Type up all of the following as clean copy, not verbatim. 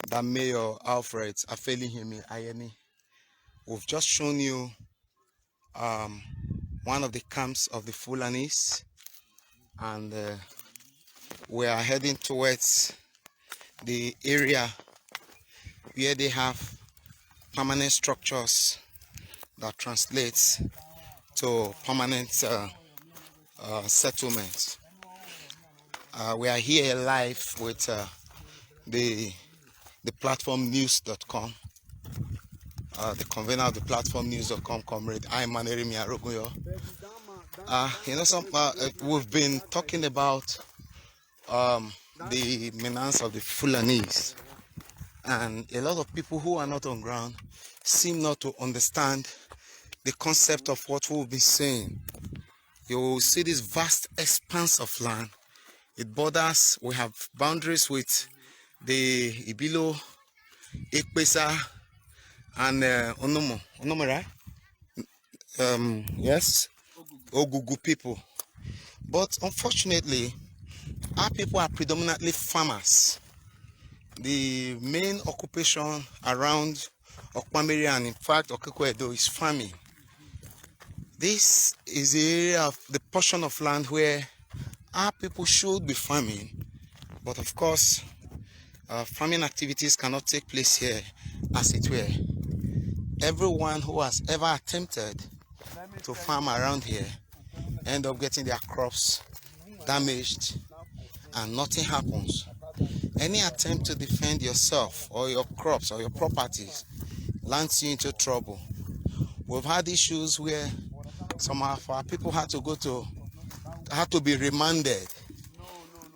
that Mayor Alfred Afelihimi Ayeni. We've just shown you one of the camps of the Fulanis, and we are heading towards the area where they have permanent structures that translates to permanent settlements. We are here live with the platformnews.com, the convener of the platformnews.com, comrade Aymaneri Miaroguyo. We've been talking about the menace of the Fulanis, and a lot of people who are not on ground seem not to understand the concept of what we'll be saying. You will see this vast expanse of land. It borders, we have boundaries with the Ibilo, Ekpesa, and Onomo, right? Yes, Ogugu people. But unfortunately, our people are predominantly farmers. The main occupation around Okpameri and in fact Okekwedo is farming. This is the area of the portion of land where our people should be farming, but of course farming activities cannot take place here as it were. Everyone who has ever attempted to farm around here end up getting their crops damaged and nothing happens. Any attempt to defend yourself or your crops or your properties lands you into trouble. We've had issues where some of our people had to be remanded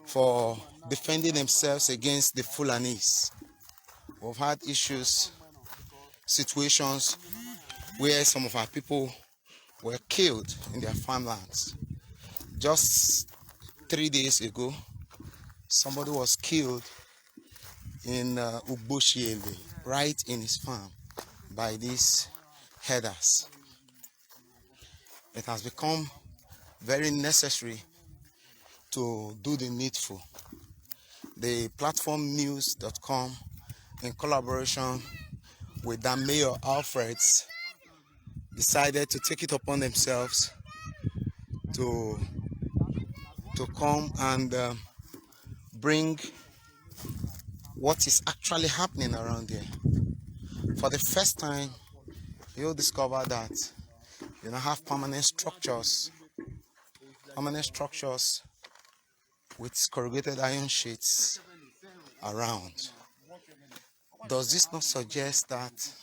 for defending themselves against the Fulanis. We've had situations where some of our people were killed in their farmlands. Just 3 days ago, somebody was killed in Ugboshiele, right in his farm, by these herders. It has become very necessary to do the needful. The platformnews.com, in collaboration with the Mayor Alfreds, decided to take it upon themselves to come and bring what is actually happening around here. For the first time, you'll discover that you now have permanent structures with corrugated iron sheets around. Does this not suggest that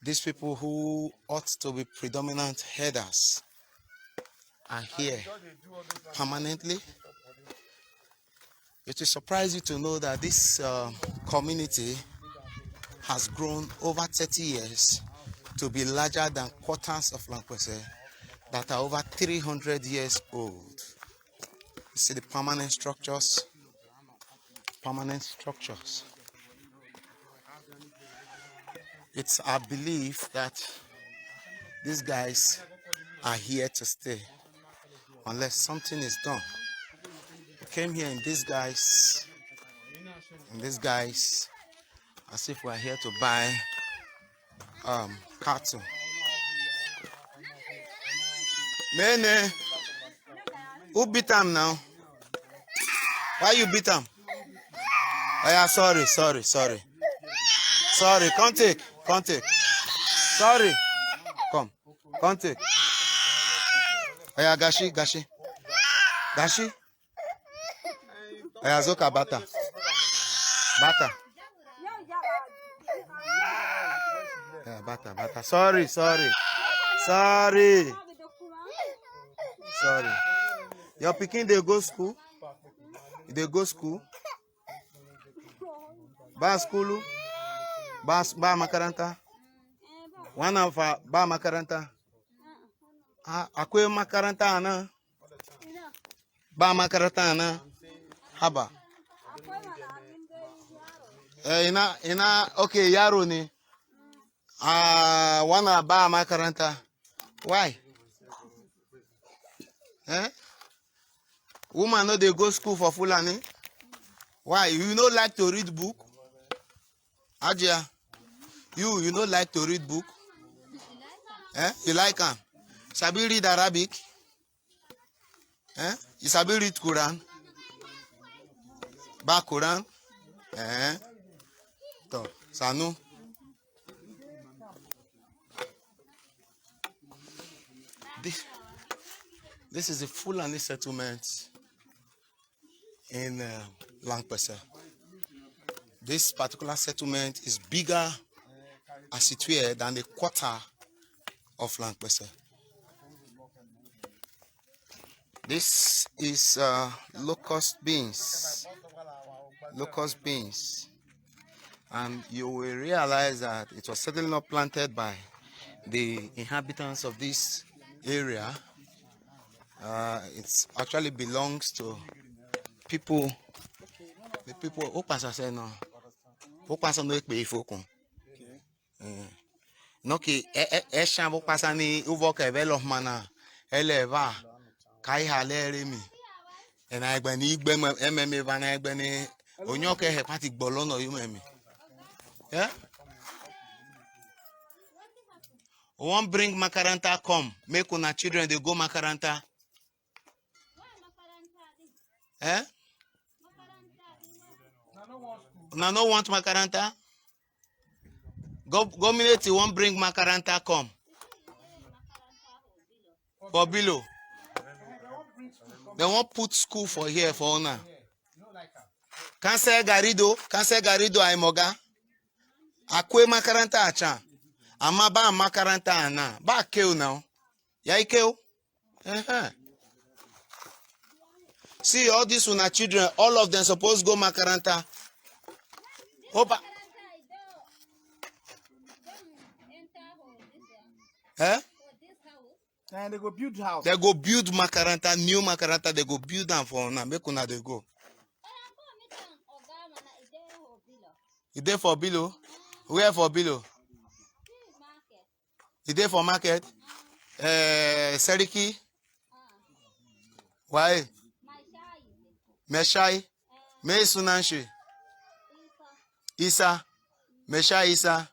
these people who ought to be predominant herders are here permanently? It will surprise you to know that this community has grown over 30 years to be larger than quarters of Lampese that are over 300 years old. You see the permanent structures. It's our belief that these guys are here to stay unless something is done. We came here in these guys as if we're here to buy cattle. Mene, who beat him now? Why you beat him? Oh yeah, sorry. Come take. Sorry. Come take. Oh yeah, gashi. Oh yeah, zoka bata. Yeah, bata. Sorry. Your pikin they go school? They go school? Ba skulu? Ba makaranta? One of ba makaranta? Akwai makaranta ana? Ba makaranta ana? Haba. Okay, yaro ne. Wana ba makaranta. Why? Woman no they go school for Fulani? Why? You don't like to read book? Ajia, you don't like to read book? Eh? You like them? Sabi read Arabic? Eh? You sabi read Quran? Ba Quran? Eh? So, Sanu. This is a Fulani settlement in Lampese. This particular settlement is bigger as it were than a quarter of Lampese. This is locust beans, and you will realize that it was certainly not planted by the inhabitants of this area. It actually belongs to people. The people who pass us no, who pass on the way for no ki esha who pass ani uvo kevelo mana eleva kai haleri mi. And I when he be MM van I bene onyoke hepatic bolono you me. Yeah? One bring makaranta come, make una children they go makaranta. Eh? No want makaranta? Government won't bring makaranta come. For below. They won't put school for here for honor. Cancel Garido Aimoga. Akwe makaranta acha. Amaba makaranta ana. Ba keu now. Ya ikeu? See all these una children, all of them supposed to go makaranta. Opa. Eh? And they go build house. They go build makaranta, new makaranta, they go build them for now. Make una they go. You there for below? Where for below? You there for market? Seriki? Why? Meshai? Me Sunanshi? Isa? Meshai Isa?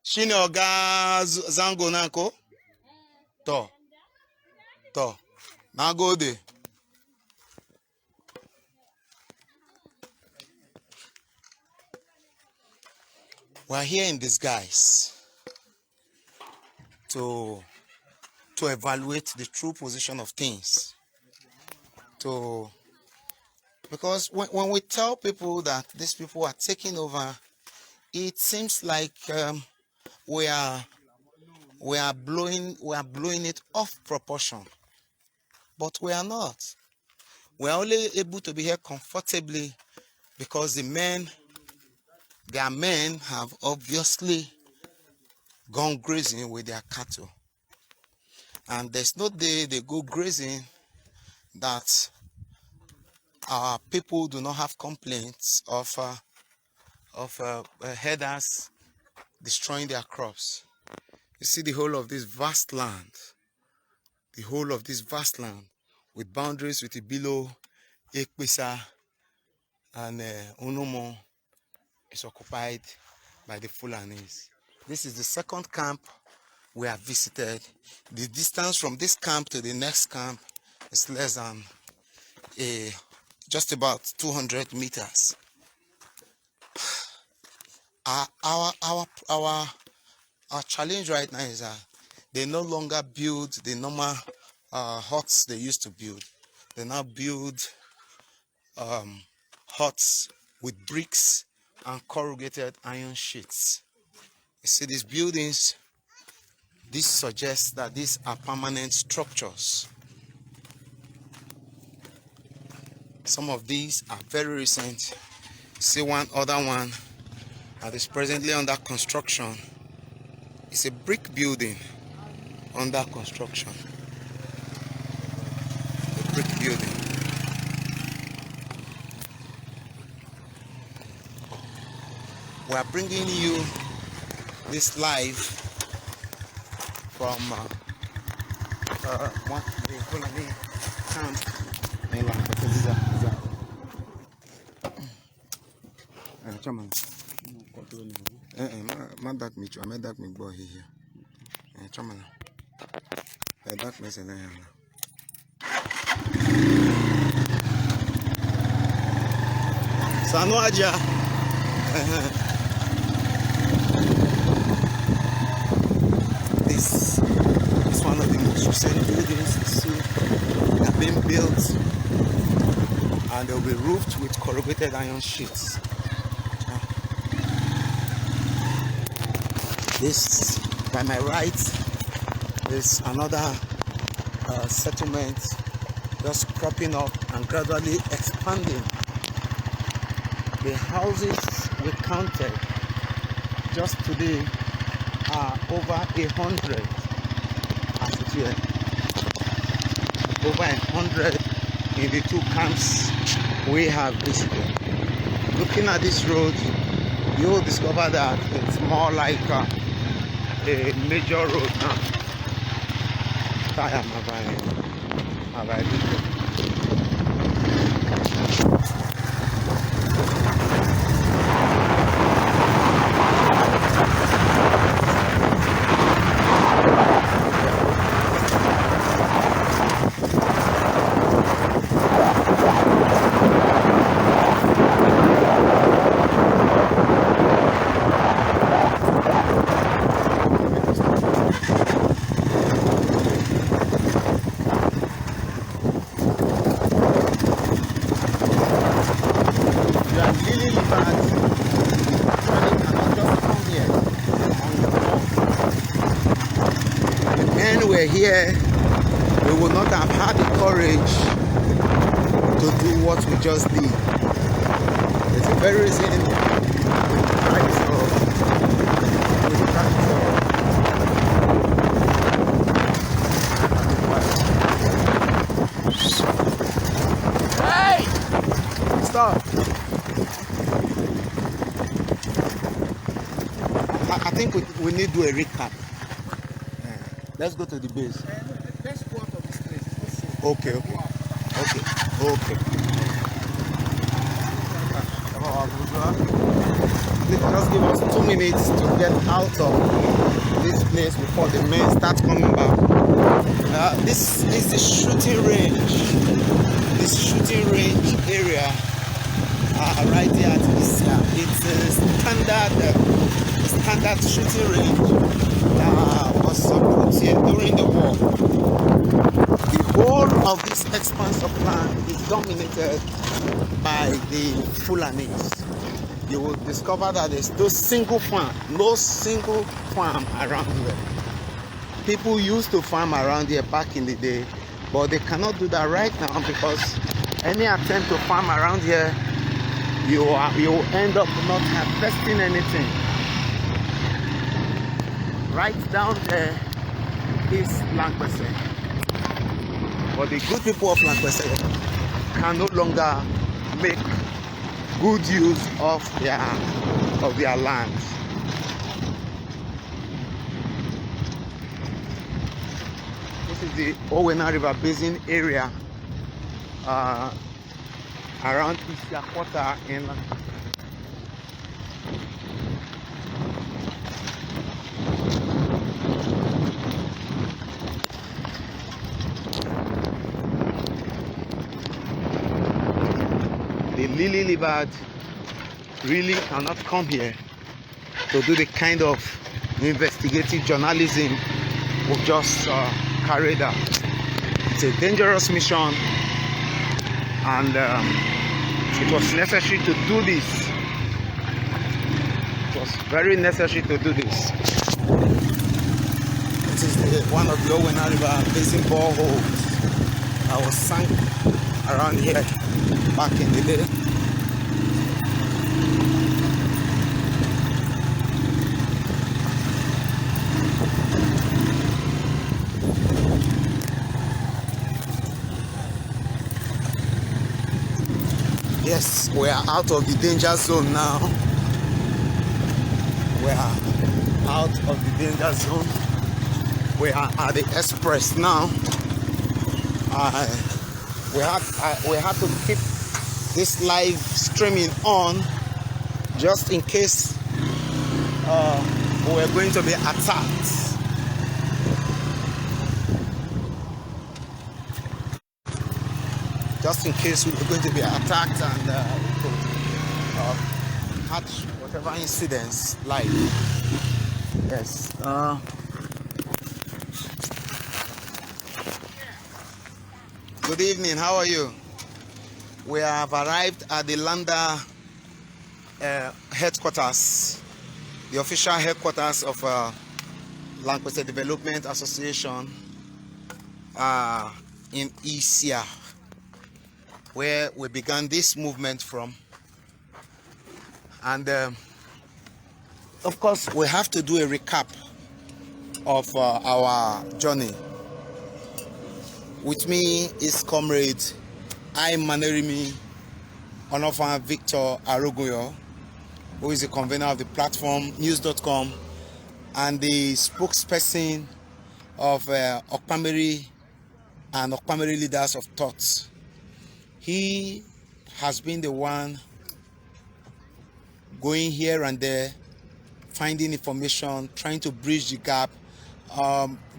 Shini Oga Zango Nanko? To. Now go there. We're here in disguise to evaluate the true position of things. Because when we tell people that these people are taking over, it seems like we are blowing it off proportion. But we are not. We are only able to be here comfortably because their men have obviously gone grazing with their cattle. And there's no day they go grazing that our people do not have complaints of herders destroying their crops. You see the whole of this vast land. The whole of this vast land with boundaries with Ibilo, Ekpesa, and Onomo is occupied by the Fulanis. This is the second camp we have visited. The distance from this camp to the next camp is less than just about 200 meters. Our challenge right now is that they no longer build the normal huts they used to build. They now build huts with bricks and corrugated iron sheets. You see these buildings, this suggests that these are permanent structures. Some of these are very recent. See one other one that is presently under construction. It's a brick building under construction. A brick building. We are bringing you this live from one the Fulani camp. Chairman. Madak me, I made that me boy here. Chairman. That me say na. Sanu aja. This is one of the most recent buildings that have been built, and they'll be roofed with corrugated iron sheets. This, by my right, is another settlement just cropping up and gradually expanding. The houses we counted just today are over 100 as it were. Over 100 in the two camps we have visited. Looking at this road, you will discover that it's more like a major road now. Here, we would not have had the courage to do what we just did. There's a very reason Hey! Stop! I think we need to do a recap. Let's go to the base. The best part of this place is safe. Okay. Just give us 2 minutes to get out of this place before the men start coming back. This is the shooting range. This shooting range area right here at Isia. It's a standard shooting range. Was put here during the war. The whole of this expanse of land is dominated by the Fulanis. You will discover that there's no single farm around here. People used to farm around here back in the day, but they cannot do that right now because any attempt to farm around here, you will end up not harvesting anything. Right down there is Lampese. But the good people of Lampese can no longer make good use of their land. This is the Owena River Basin area around Isia Quarter in the lily-livered really cannot come here to do the kind of investigative journalism we just carried out. It's a dangerous mission, and it was necessary to do this. It was very necessary to do this. This is one of the Owena River Basin boreholes that was sunk around here back in the day. Yes, we are out of the danger zone now. We are out of the danger zone. We are at the express now. We had to keep this live streaming on just in case we're going to be attacked. Just in case we were going to be attacked and we could catch whatever incidents like. Yes. Good evening. How are you? We have arrived at the Landa headquarters, the official headquarters of Lampese Development Association in Isia, where we began this movement from. And of course, we have to do a recap of our journey. With me is Comrade Menace Onofan Victor Arogunyo, who is the convener of the platform news.com and the spokesperson of Okpameri and Okpameri Leaders of Thought. He has been the one going here and there, finding information, trying to bridge the gap,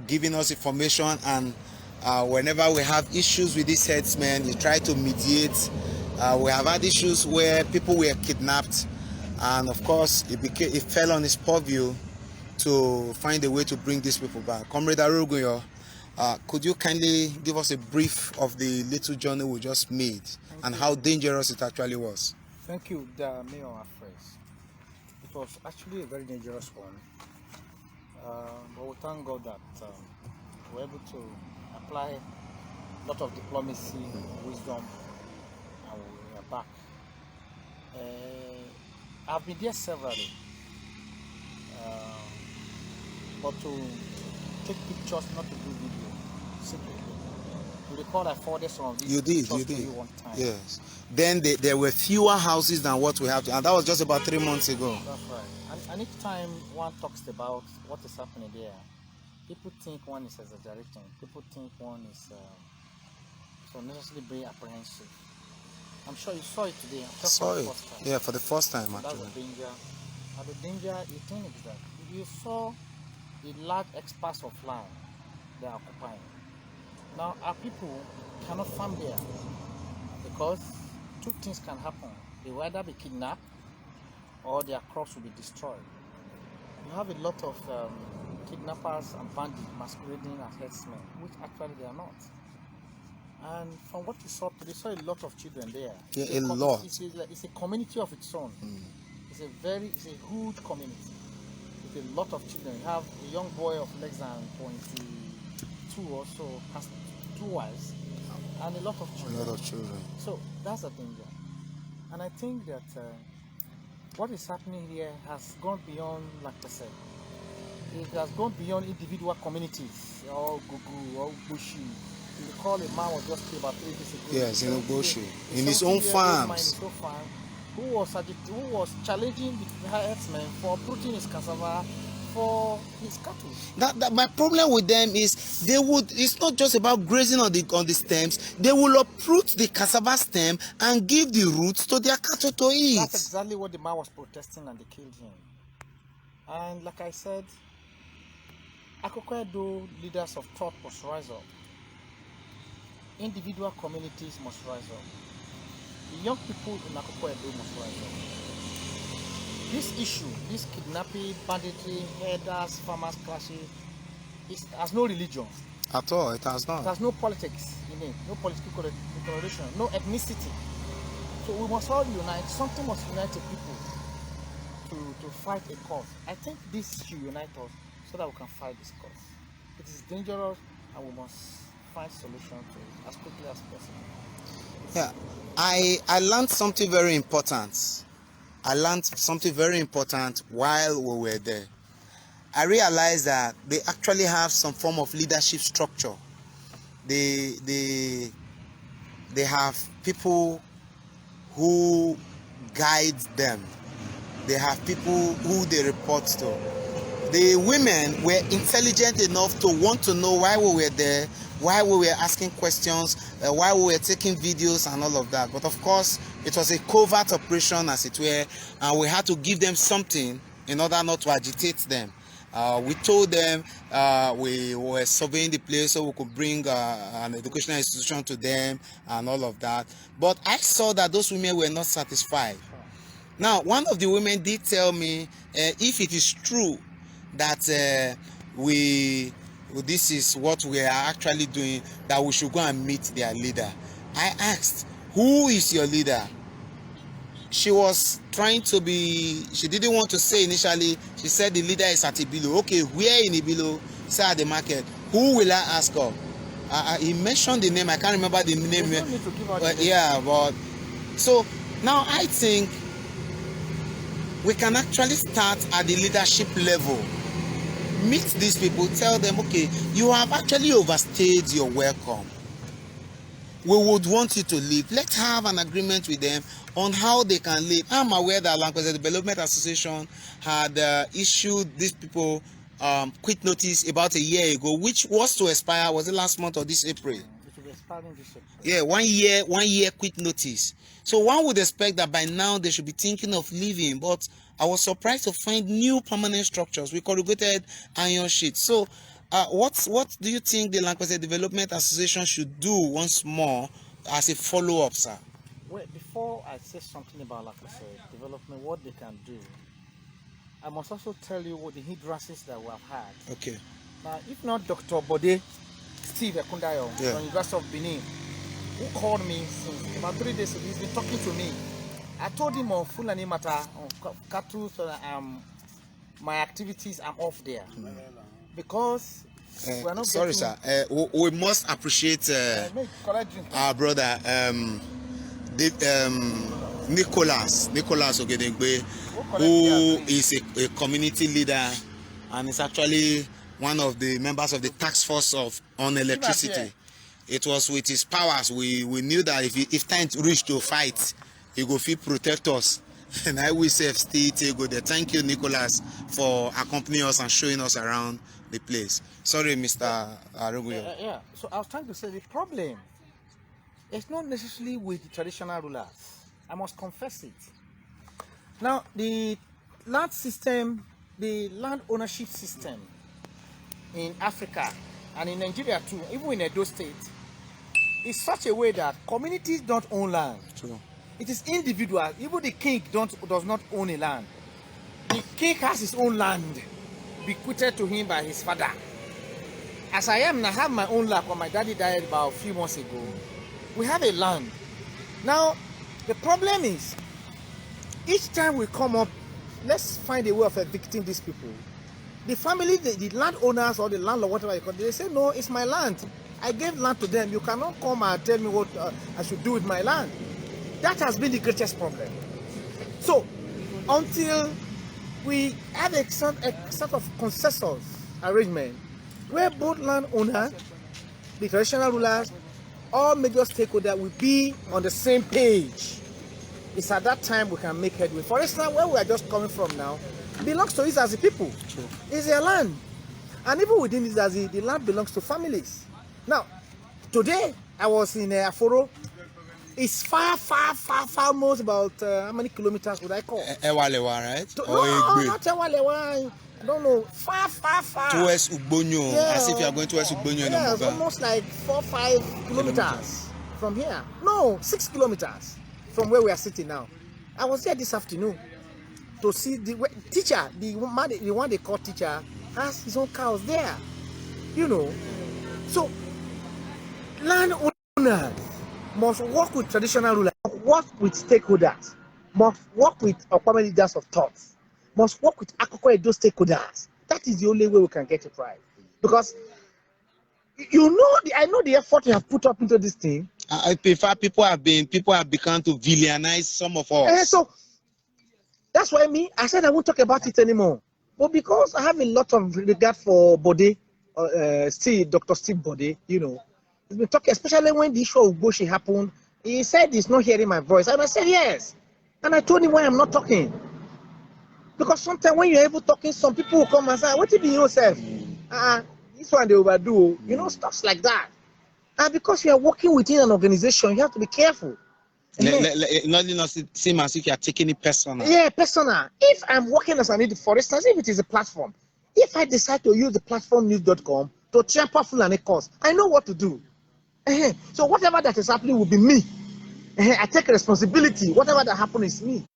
giving us information, and whenever we have issues with these herdsmen, he tried to mediate. We have had issues where people were kidnapped, and of course it fell on his purview to find a way to bring these people back. Comrade Arogunyo, could you kindly give us a brief of the little journey we just made and how dangerous it actually was? Thank you, the Mayor Affairs. It was actually a very dangerous one. But we thank God that we're able to apply a lot of diplomacy, wisdom, and we are back. I've been there severally, but to take pictures, not to do video, simply. You recall I forwarded some of these You did. to you one time. Yes. Then there were fewer houses than what we have, and that was just about 3 months ago. That's right. And each time one talks about what is happening there, people think one is exaggerating. People think one is so necessarily very apprehensive. I'm sure you saw it today. Saw it. Yeah, for the first time so actually. that's the danger. And the danger, you think is that you saw the large expanse of land they are occupying. Now our people cannot farm there because two things can happen. They will either be kidnapped or their crops will be destroyed. You have a lot of kidnappers and bandits masquerading as herdsmen, which actually they are not. And from what you saw today, you saw a lot of children there. Yeah, a lot. It's a community of its own. It's a huge community with a lot of children. You have a young boy of less than 22 or so, has 2 wives, and a lot of children. A lot of children. So that's a danger. And I think that what is happening here has gone beyond, like I said, it has gone beyond individual communities, or Gugu, or Bushi. You recall a man was just killed about 3 days ago. Yes, in Bushi, in his own farms. Who was challenging the herdsmen for uprooting his cassava for his cattle. That my problem with them is it's not just about grazing on the stems. They will uproot the cassava stem and give the roots to their cattle to eat. That's exactly what the man was protesting, and they killed him. And like I said, Akoko leaders of thought must rise up. Individual communities must rise up. The young people in Akoko must rise up. This issue, this kidnapping, banditry, herders, farmers clashing, has no religion. At all, it has not. It has no politics in it, no political coloration, no ethnicity. So we must all unite. Something must unite the people to fight a cause. I think this should unite us so that we can fight this cause. It is dangerous, and we must find solution to it as quickly as possible. Yeah, I learned something very important. While we were there. I realized that they actually have some form of leadership structure. They have people who guide them. They have people who they report to. The women were intelligent enough to want to know why we were there, while we were asking questions, while we were taking videos and all of that. But of course, it was a covert operation, as it were, and we had to give them something in order not to agitate them. We told them we were surveying the place so we could bring an educational institution to them and all of that. But I saw that those women were not satisfied. Now, one of the women did tell me if it is true that this is what we are actually doing, that we should go and meet their leader. I asked, who is your leader? She was trying to be, she didn't want to say initially. She said the leader is at Ibilo. Okay, where in Ibilo? Say at the market. Who will I ask of? He mentioned the name. I can't remember the name. There's no need to give out the name. Yeah, but so now I think we can actually start at the leadership level. Meet these people, tell them, okay, you have actually overstayed your welcome. We would want you to leave. Let's have an agreement with them on how they can live. I'm aware that Lampese Development Association had issued these people quit notice about a year ago, which was to expire, was it last month or this April? It will be expiring this April. Yeah, 1 year quit notice. So one would expect that by now they should be thinking of leaving, but I was surprised to find new permanent structures with corrugated iron sheets. So what do you think the Lampese Development Association should do once more as a follow-up, sir? Well, before I say something about Lampese Development, what they can do, I must also tell you what the hindrances that we have had. Okay. Now, if not Dr. Bode, Steve Ekundayo from University of Benin, who called me since about 3 days ago, he's been talking to me. I told him on Fulani matter, on cattle, so that, my activities, I'm off there. Because we are not sorry, getting... sir. We must appreciate our brother, Nicholas Ogedengbe, who is a community leader and is actually one of the members of the task force on electricity. It was with his powers we knew that if time reached to fight, he go fit protect us. And I will say stay go there. Thank you, Nicholas, for accompanying us and showing us around the place. Sorry, Mr. Aruguyo. Yeah, so I was trying to say the problem is not necessarily with the traditional rulers. I must confess it. Now, the land system, the land ownership system in Africa and in Nigeria too, even in Edo State, is such a way that communities don't own land. True. It is individual. Even the king does not own a land. The king has his own land bequeathed to him by his father. As I am now, I have my own land when my daddy died about a few months ago. We have a land. Now, the problem is, each time we come up, let's find a way of evicting these people. The family, the landowners or the landlord, whatever you call it, they say, no, it's my land. I gave land to them. You cannot come and tell me what I should do with my land. That has been the greatest problem. So, until we have a sort of consensus arrangement where both landowners, the traditional rulers, all major stakeholders will be on the same page, it's at that time we can make headway. For instance, where we are just coming from now belongs to us as a people. True. It's their land. And even within this, as the land belongs to families. Now, today I was in Aforo. It's far, most about how many kilometers would I call? Ewalewa, right? No, not Ewalewa. I don't know. Far. Towards Ugbonyo, as if you are going towards Ugbonyo. Yeah, it's almost like 4-5 kilometers from here. No, 6 kilometers from where we are sitting now. I was there this afternoon to see the teacher, the one they call teacher, has his own cows there. You know. So, landowners must work with traditional rulers, work with stakeholders, must work with Okpameri leaders of thoughts, must work with Akoko Edo stakeholders. That is the only way we can get it right. Because I know the effort you have put up into this thing. I prefer people have begun to villainize some of us. So that's why I said I won't talk about it anymore. But because I have a lot of regard for Bode, Dr. Steve Bode, you know, he's been talking, especially when the issue of Ugboshi happened. He said he's not hearing my voice. And I said yes. And I told him why I'm not talking. Because sometimes when you're able talking, some people will come and say, what did you yourself? This one they overdo. You know, stuff like that. And because you are working within an organization, you have to be careful. Not seem as if you are taking it personal. Yeah, personal. If I'm working as an editor, for instance, if it is a platform, if I decide to use the platform news.com to trample Fulani cause, I know what to do. So whatever that is happening will be me. I take responsibility. Whatever that happens is me.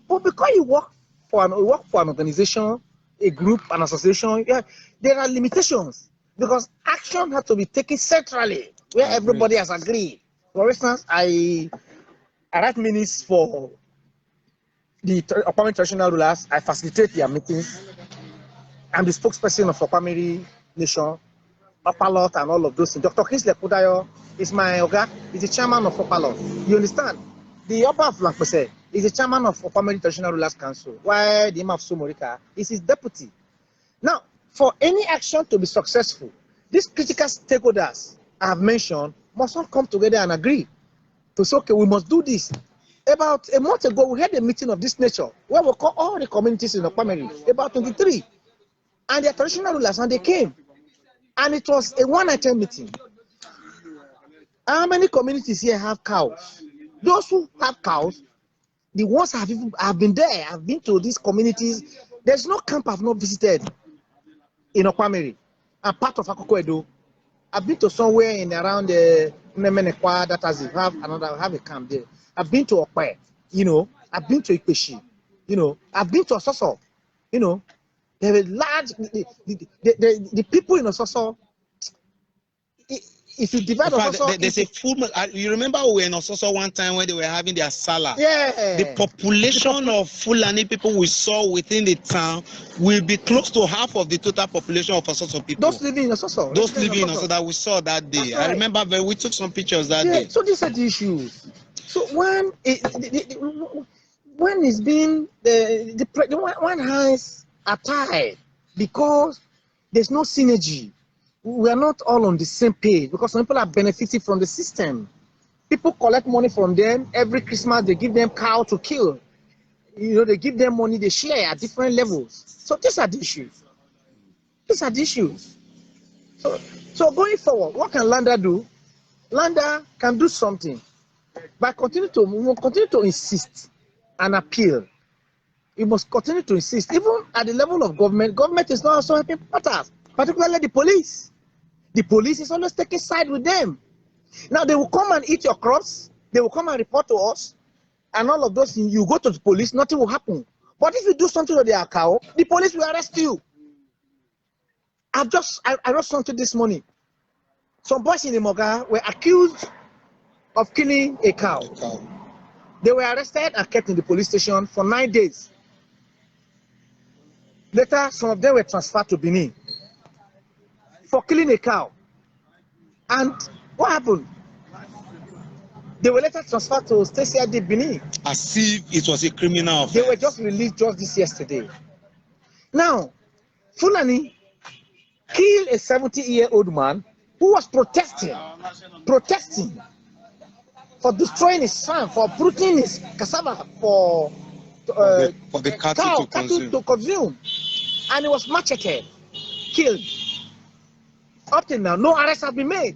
But because you work for an organization, a group, an association, yeah, there are limitations because action has to be taken centrally where everybody has agreed. For instance, I write minutes for the Okpameri traditional rulers. I facilitate their meetings. I'm the spokesperson of Okpameri Nation, Opalot, and all of those things. Dr. Kingsley Kudayo is my oga. He's the chairman of Opalot. You understand? The Upper of Lampese is the chairman of Okpameri Traditional Rulers Council, while the Imam of Somorika is his deputy. Now, for any action to be successful, these critical stakeholders I have mentioned must all come together and agree to say, okay, we must do this. About a month ago, we had a meeting of this nature where we call all the communities in Okpameri, about 23, and their traditional rulers, and they came. And it was a one-item meeting. How many communities here have cows? Those who have cows, the ones have been there, I've been to these communities. There's no camp I've not visited in Okpameri. I'm part of Akoko Edo. I've been to somewhere in around the Menace that has have a camp there. I've been to Okpe, you know. I've been to Ikpeshi, you know. I've been to Ososo, you know. There were large, the people in Ososo. If you divide Ososo, there's a full. You remember we were in Ososo one time when they were having their sala. Yeah. The population of Fulani people we saw within the town will be close to half of the total population of Ososo people. Those living in Ososo. Those living in Ososo that we saw that day. Right. I remember we took some pictures that day. day. So these are the issues. So when it's being the one hands are tied because there's no synergy. We are not all on the same page because some people are benefiting from the system. People collect money from them every Christmas. They give them cow to kill. You know, they give them money. They share at different levels. So these are the issues. These are the issues. So going forward, what can Landa do? Landa can do something by we will continue to insist and appeal. We must continue to insist, even at the level of government. Government is not also helping matters, particularly the police. The police is always taking side with them. Now they will come and eat your crops. They will come and report to us, and all of those things. You go to the police, nothing will happen. But if you do something to their cow, the police will arrest you. I wrote something this morning. Some boys in the Moga were accused of killing a cow. They were arrested and kept in the police station for 9 days. Later, some of them were transferred to Benin for killing a cow. And what happened? They were later transferred to Stacia de Benin. As if it was a criminal offense. They were just released just this yesterday. Now, Fulani killed a 70-year-old man who was protesting for destroying his farm, for uprooting his cassava for the cattle to consume. And he was macheted, killed. Up till now, no arrests have been made.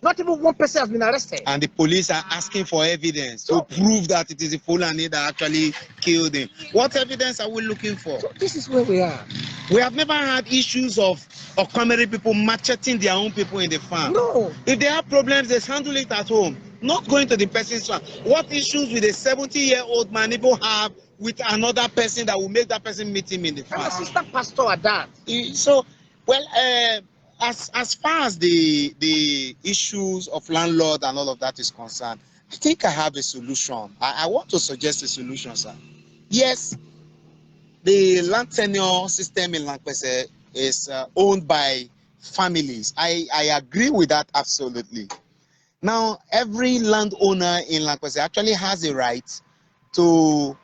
Not even one person has been arrested. And the police are asking for evidence to prove that it is a Fulani that actually killed him. What evidence are we looking for? So this is where we are. We have never had issues of Okpameri people macheting their own people in the farm. No. If they have problems, they handle it at home, not going to the person's farm. What issues will a 70-year-old man even have with another person that will make that person meet him in the farm? I'm assistant pastor at that. So, well, as far as the issues of landlord and all of that is concerned, I think I have a solution. I want to suggest a solution, sir. Yes, the land tenure system in Lampese is owned by families. I agree with that absolutely. Now, every landowner in Lampese actually has a right to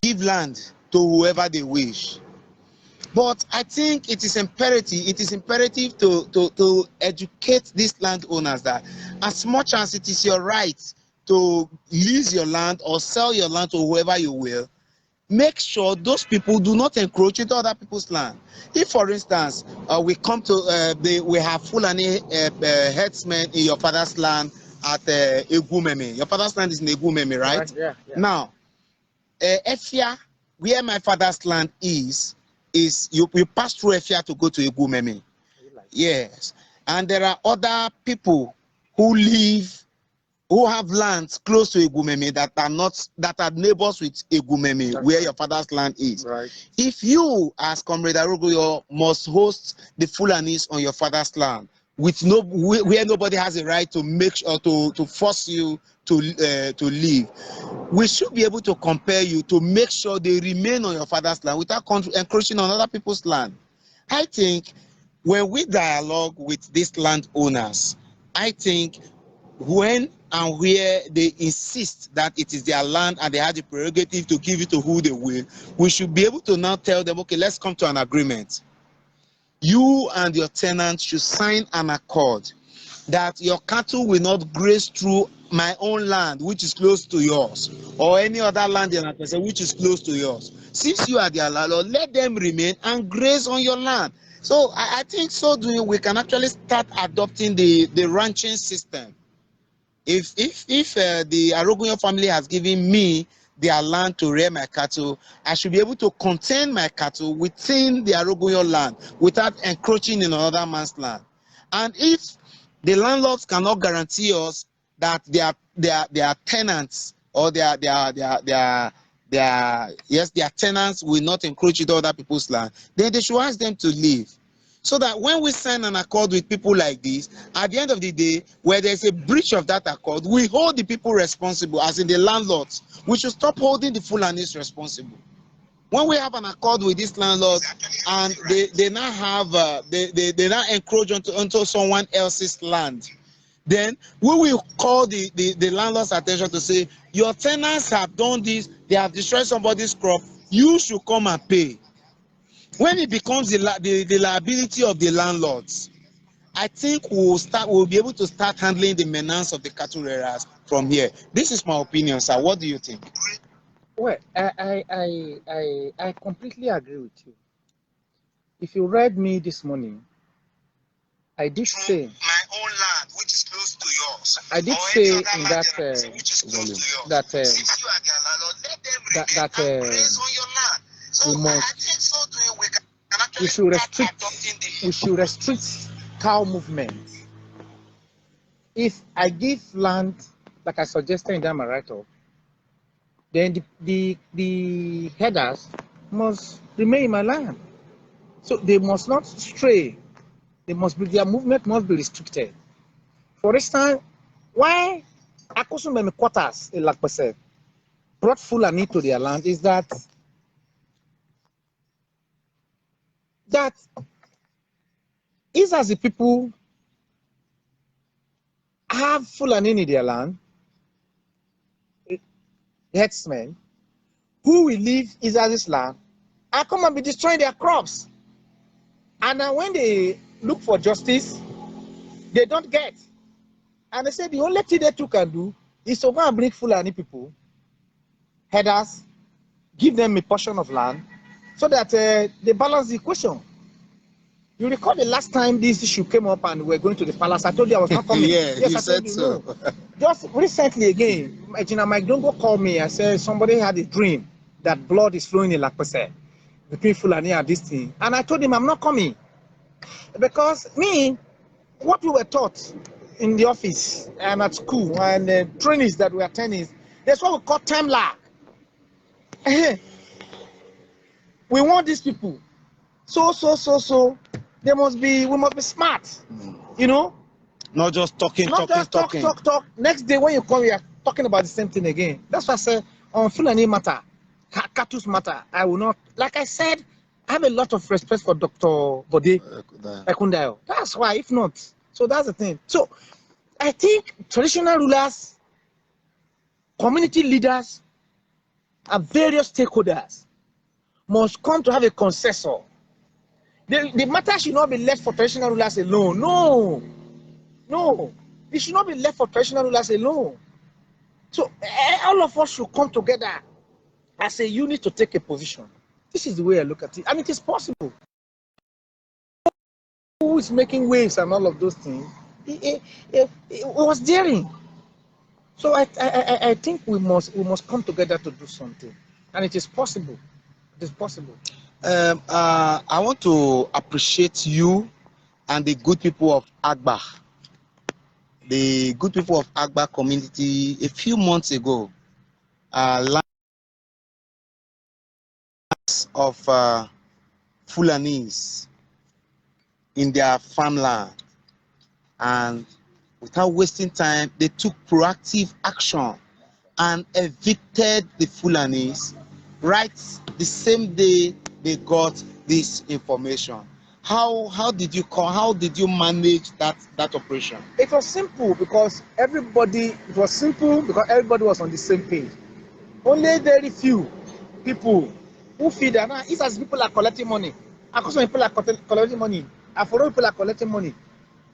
give land to whoever they wish. But I think it is imperative to educate these landowners that as much as it is your right to lease your land or sell your land to whoever you will, make sure those people do not encroach into other people's land. If, for instance, we come to we have Fulani herdsmen in your father's land at Egumeme. Your father's land is in Egumeme, right? Yeah. Now, Efia, where my father's land is you pass through Efia to go to Egumeme. Yes, and there are other people who have lands close to Egumeme that are neighbors with Egumeme, where your father's land is. Right. If you, as Comrade Arogoyo, must host the Fulanis on your father's land, where nobody has a right to make sure to force you to leave, we should be able to compel you to make sure they remain on your father's land without encroaching on other people's land. I think when we dialogue with these landowners, I think when and where they insist that it is their land and they have the prerogative to give it to who they will, we should be able to now tell them, okay, let's come to an agreement. You and your tenants should sign an accord that your cattle will not graze through my own land, which is close to yours, or any other land in Lampese which is close to yours. Since you are their landlord, let them remain and graze on your land. So I think so doing, we can actually start adopting the ranching system. If the Arogunyo family has given me their land to rear my cattle, I should be able to contain my cattle within the Arogunyo land without encroaching in another man's land. And if the landlords cannot guarantee us that their tenants or their tenants will not encroach into other people's land, then they should ask them to leave. So that when we sign an accord with people like this, at the end of the day, where there's a breach of that accord, we hold the people responsible, as in the landlords. We should stop holding the Fulanis responsible. When we have an accord with these landlords and they now have they now encroach onto someone else's land, then we will call the landlord's attention to say, your tenants have done this, they have destroyed somebody's crop, you should come and pay. When it becomes the liability of the landlords, I think we'll be able to start handling the menace of the cattle rearers from here. This is my opinion, sir. What do you think? Well, I completely agree with you. If you read me this morning, I did say my own land, which is close to yours. I did say in that we should restrict cow movement. If I give land, like I suggested in that my write-up, then the headers must remain in my land. So they must not stray. Their movement must be restricted. For instance, why Akosumemi quarters in Lampese brought Fulani to their land is that is as the people have Fulani in their land, herdsmen, who will live Israel's land and come and be destroying their crops. And then when they look for justice, they don't get. And they say the only thing they two can do is to go and bring Fulani people, headers, give them a portion of land, so that they balance the equation. You recall the last time this issue came up and we were going to the palace, I told you I was not coming. Yeah, yes, you I said told you, so. No. Just recently again, Mike Dongo called me and said somebody had a dream that blood is flowing in Lampese between Fulani and this thing. And I told him I'm not coming. Because what we were taught in the office and at school and the trainings that we are attending, that's what we call time lag. We want these people. So we must be smart, you know? Not just talking. Talk. Next day when you come, we are talking about the same thing again. That's why I said on Fulani matter, Katu's matter, I will not, like I said, I have a lot of respect for Dr. Bode Ekundayo. That's why, if not, so that's the thing. So I think traditional rulers, community leaders, and various stakeholders must come to have a consensus. The matter should not be left for traditional rulers alone. No, it should not be left for traditional rulers alone. So all of us should come together as a unit to take a position. This is the way I look at it, and it is possible. Who is making waves and all of those things? It was daring. So I think we must come together to do something, and it is possible. It is possible. I want to appreciate you and the good people of Agba. The good people of Agba community a few months ago, lands of Fulanis in their farmland, and without wasting time, they took proactive action and evicted the Fulanis right the same day they got this information. How did you manage that operation? It was simple because everybody was on the same page. Only very few people who feel that now, as people are collecting money, because people are collecting money, and for people are collecting money,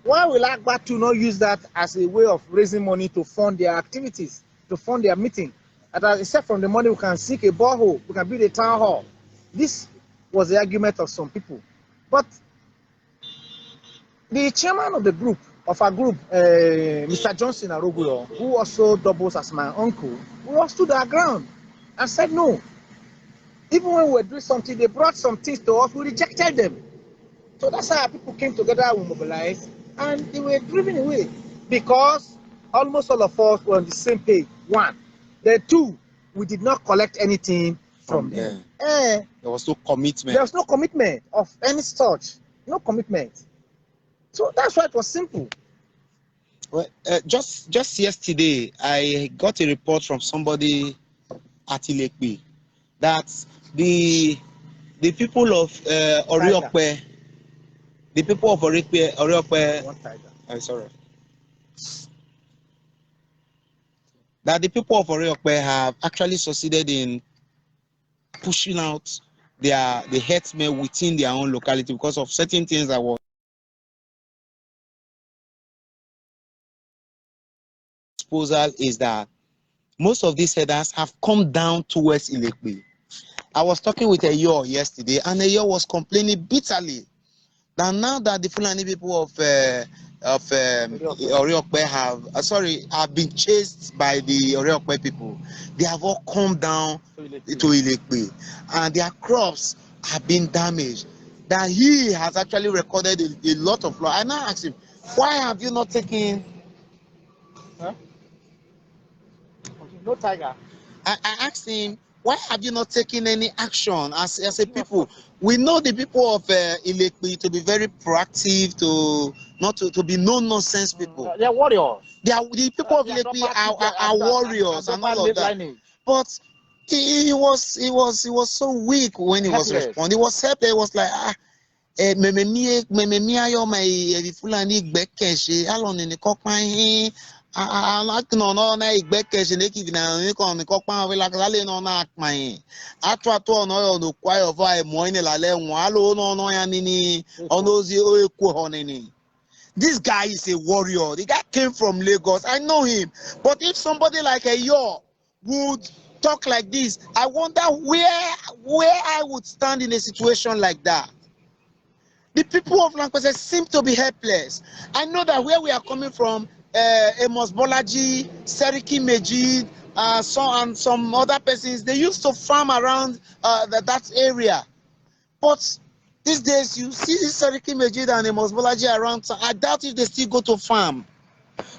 why will Agba to not use that as a way of raising money to fund their activities, to fund their meeting? And except from the money, we can seek a borehole, we can build a town hall. This was the argument of some people. But the chairman of the group, Mr. Johnson Aroguyo, who also doubles as my uncle, we all stood our ground and said no. Even when we were doing something, they brought some things to us, we rejected them. So that's how people came together, we mobilized, and they were driven away because almost all of us were on the same page. One. The two, we did not collect anything from them. There was no commitment. There was no commitment of any sort. No commitment. So that's why it was simple. Well, just yesterday, I got a report from somebody at Ilekpe that the people of Oriokwe, I'm sorry, that the people of Oriokwe have actually succeeded in pushing out the herdsmen within their own locality because of certain things that were disposal is that most of these herders have come down towards Ilekpe. I was talking with Eyo yesterday, and Eyo was complaining bitterly that now that the Fulani people of Oriokwe have been chased by the Oriokwe people, they have all come down to Ilekpe, and their crops have been damaged. That he has actually recorded a lot of loss. I now asked him, why have you not taken? Huh? No tiger. I asked him, why have you not taken any action as a people? We know the people of Ilekpe to be very proactive, to be no nonsense people. They are warriors. The people of Ilekpe are warriors and all of that. But he was so weak when he was responding. He was helpless. He was like, Fulani gbẹ́kẹ̀ṣe alọ́ni ní kọ́pá yín alákìnà náà náà ìgbẹ́kẹ̀ṣe lẹ́kìkì náà ní kàn ní kọ́pá wọn fẹ́lá kálẹ̀ náà náà pa yín atúwàtú ọ̀nà ọ̀nà kwayọ̀ fún àìmọ́ ẹni lálẹ́ wọn alọ́ náà yá ní ọ̀nà òsì ẹ̀kú ọ̀nìní. This guy is a warrior. The guy came from Lagos. I know him. But if somebody like Eyo would talk like this, I wonder where I would stand in a situation like that. The people of Lampese seem to be helpless. I know that where we are coming from, Amos Bolaji, Seriki Mejid, and some other persons, they used to farm around that area. But these days, you see Seriki Mejid and Amos Bolaji around, so I doubt if they still go to farm.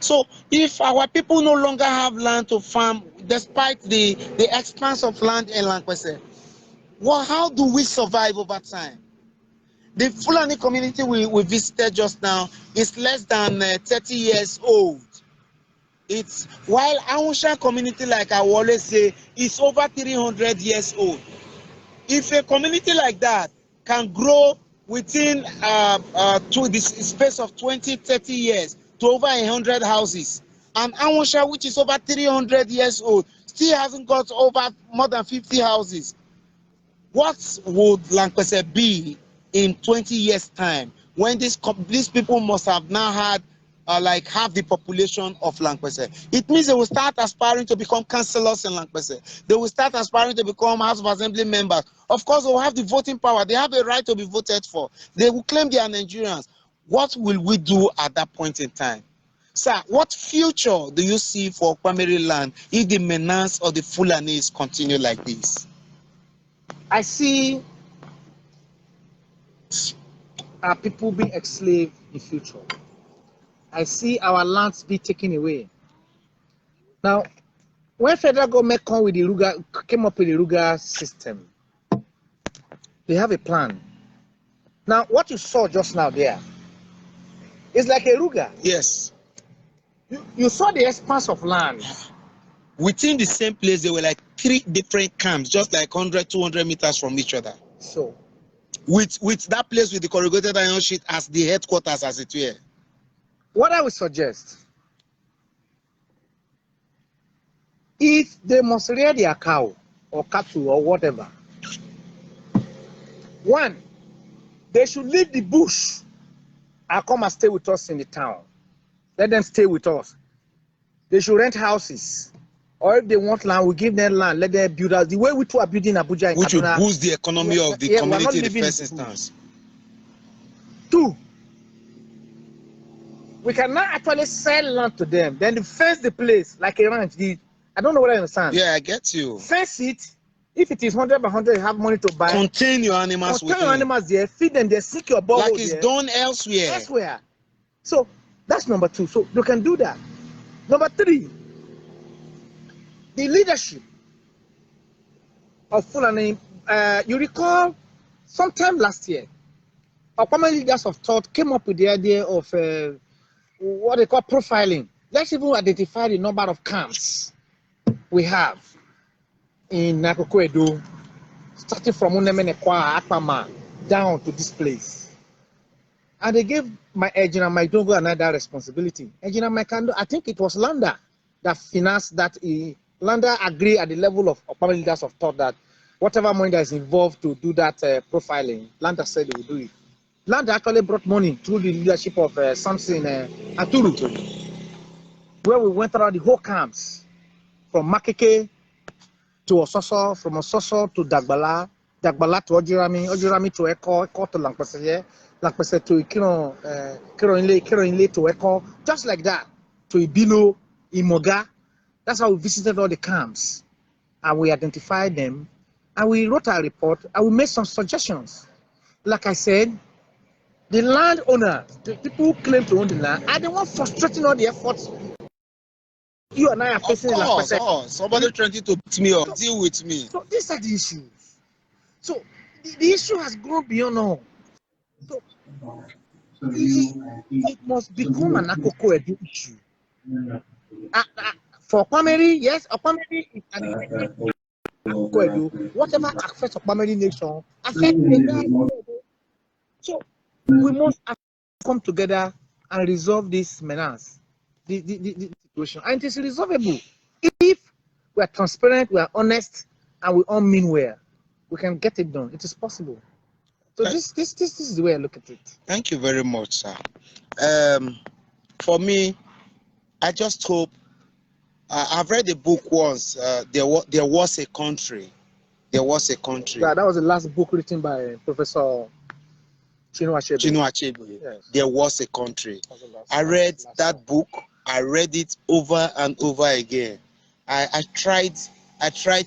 So if our people no longer have land to farm, despite the expanse of land in Lampese, well, how do we survive over time? The Fulani community we visited just now is less than 30 years old. It's while Awusha community, like I always say, is over 300 years old. If a community like that can grow within to the space of 20-30 years to over 100 houses, and Awusha, which is over 300 years old, still hasn't got over more than 50 houses, what would Lampese be in 20 years' time, when these people must have now had like half the population of Lampese. It means they will start aspiring to become councillors in Lampese. They will start aspiring to become House of Assembly members. Of course, they will have the voting power. They have a right to be voted for. They will claim they are Nigerians. What will we do at that point in time? Sir, what future do you see for Okpameri land if the Menace or the Fulanis continue like this? I see our people being enslaved in future. I see our lands be taken away. Now, when federal government came up with the Ruga system, they have a plan. Now, what you saw just now there is like a Ruga. Yes. You saw the expanse of land. Within the same place, there were like 3 different camps, just like 100, 200 meters from each other. So, With that place with the corrugated iron sheet as the headquarters, as it were. what I would suggest, if they must rear their cow or cattle or whatever, one, they should leave the bush and come and stay with us in the town. Let them stay with us. They should rent houses. Or if they want land, we give them land. Let them build us. The way we two are building Abuja and which Kaduna, will boost the economy of the community in the first in the instance. 2, we can now actually sell land to them. Then they fence the place like a ranch. I don't know what I understand. Yeah, I get you. Fence it. If it is 100 by 100, you have money to buy. Contain your animals Contain your within. animals there. Feed them there. Seek your borehole Like it's there. done elsewhere. Elsewhere. So that's number 2. So you can do that. Number 3, the leadership of Fulani. You recall sometime last year, Okpameri leaders of thought came up with the idea of what they call profiling. Let's even identify the number of camps we have in Nakoko Edo, starting from Unemenekwa, Akpama, down to this place. And they gave my Ejina Maidongo another responsibility. Ejina Maikando, I think it was Landa that financed that. Landa agreed at the level of Okpameri leaders of thought that whatever money that is involved to do that profiling, Landa said they would do it. Landa actually brought money through the leadership of Samson Aturu, where we went around the whole camps, from Makeke to Ososo, from Ososo to Dagbala, Dagbala to Ojirami, Ojirami to Eko to Lampese, Lampese to Kiroinle to Eko, just like that, to Ibilo, Imoga. That's how we visited all the camps, and we identified them, and we wrote a report, and we made some suggestions. Like I said, the landowner, the people who claim to own the land, are the ones frustrating all the efforts you and I are facing. Of course, somebody trying to beat me or deal with me. So these are the issues. So the issue has grown beyond all. So it must become an Akoko Edo issue. For Okpameri, yes, Okpameri is an Akoko Edo. Whatever affects Okpameri nation affects the entire Edo. So we must come together and resolve this menace, the situation, and it is resolvable if we are transparent, we are honest, and we all mean well. We can get it done. It is possible. So this is the way I look at it. Thank you very much, sir. For me, I just hope. I've read a book once. There was a country. There was a country. Yeah, that was the last book written by Professor Chinua Achebe. Yes. There was a country. I read that book. I read it over and over again. I tried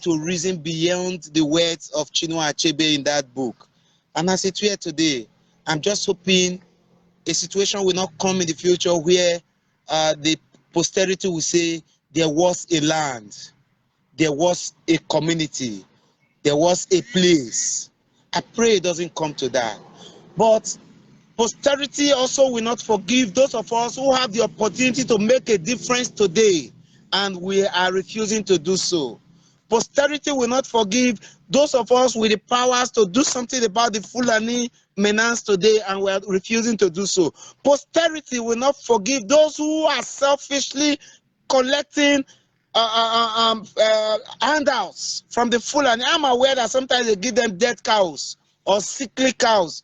to reason beyond the words of Chinua Achebe in that book. And as it were today, I'm just hoping a situation will not come in the future where the posterity will say there was a land, there was a community, there was a place. I pray it doesn't come to that. But posterity also will not forgive those of us who have the opportunity to make a difference today, and we are refusing to do so. Posterity will not forgive those of us with the powers to do something about the Fulani menace today, and we are refusing to do so. Posterity will not forgive those who are selfishly collecting handouts from the Fulani. I'm aware that sometimes they give them dead cows or sickly cows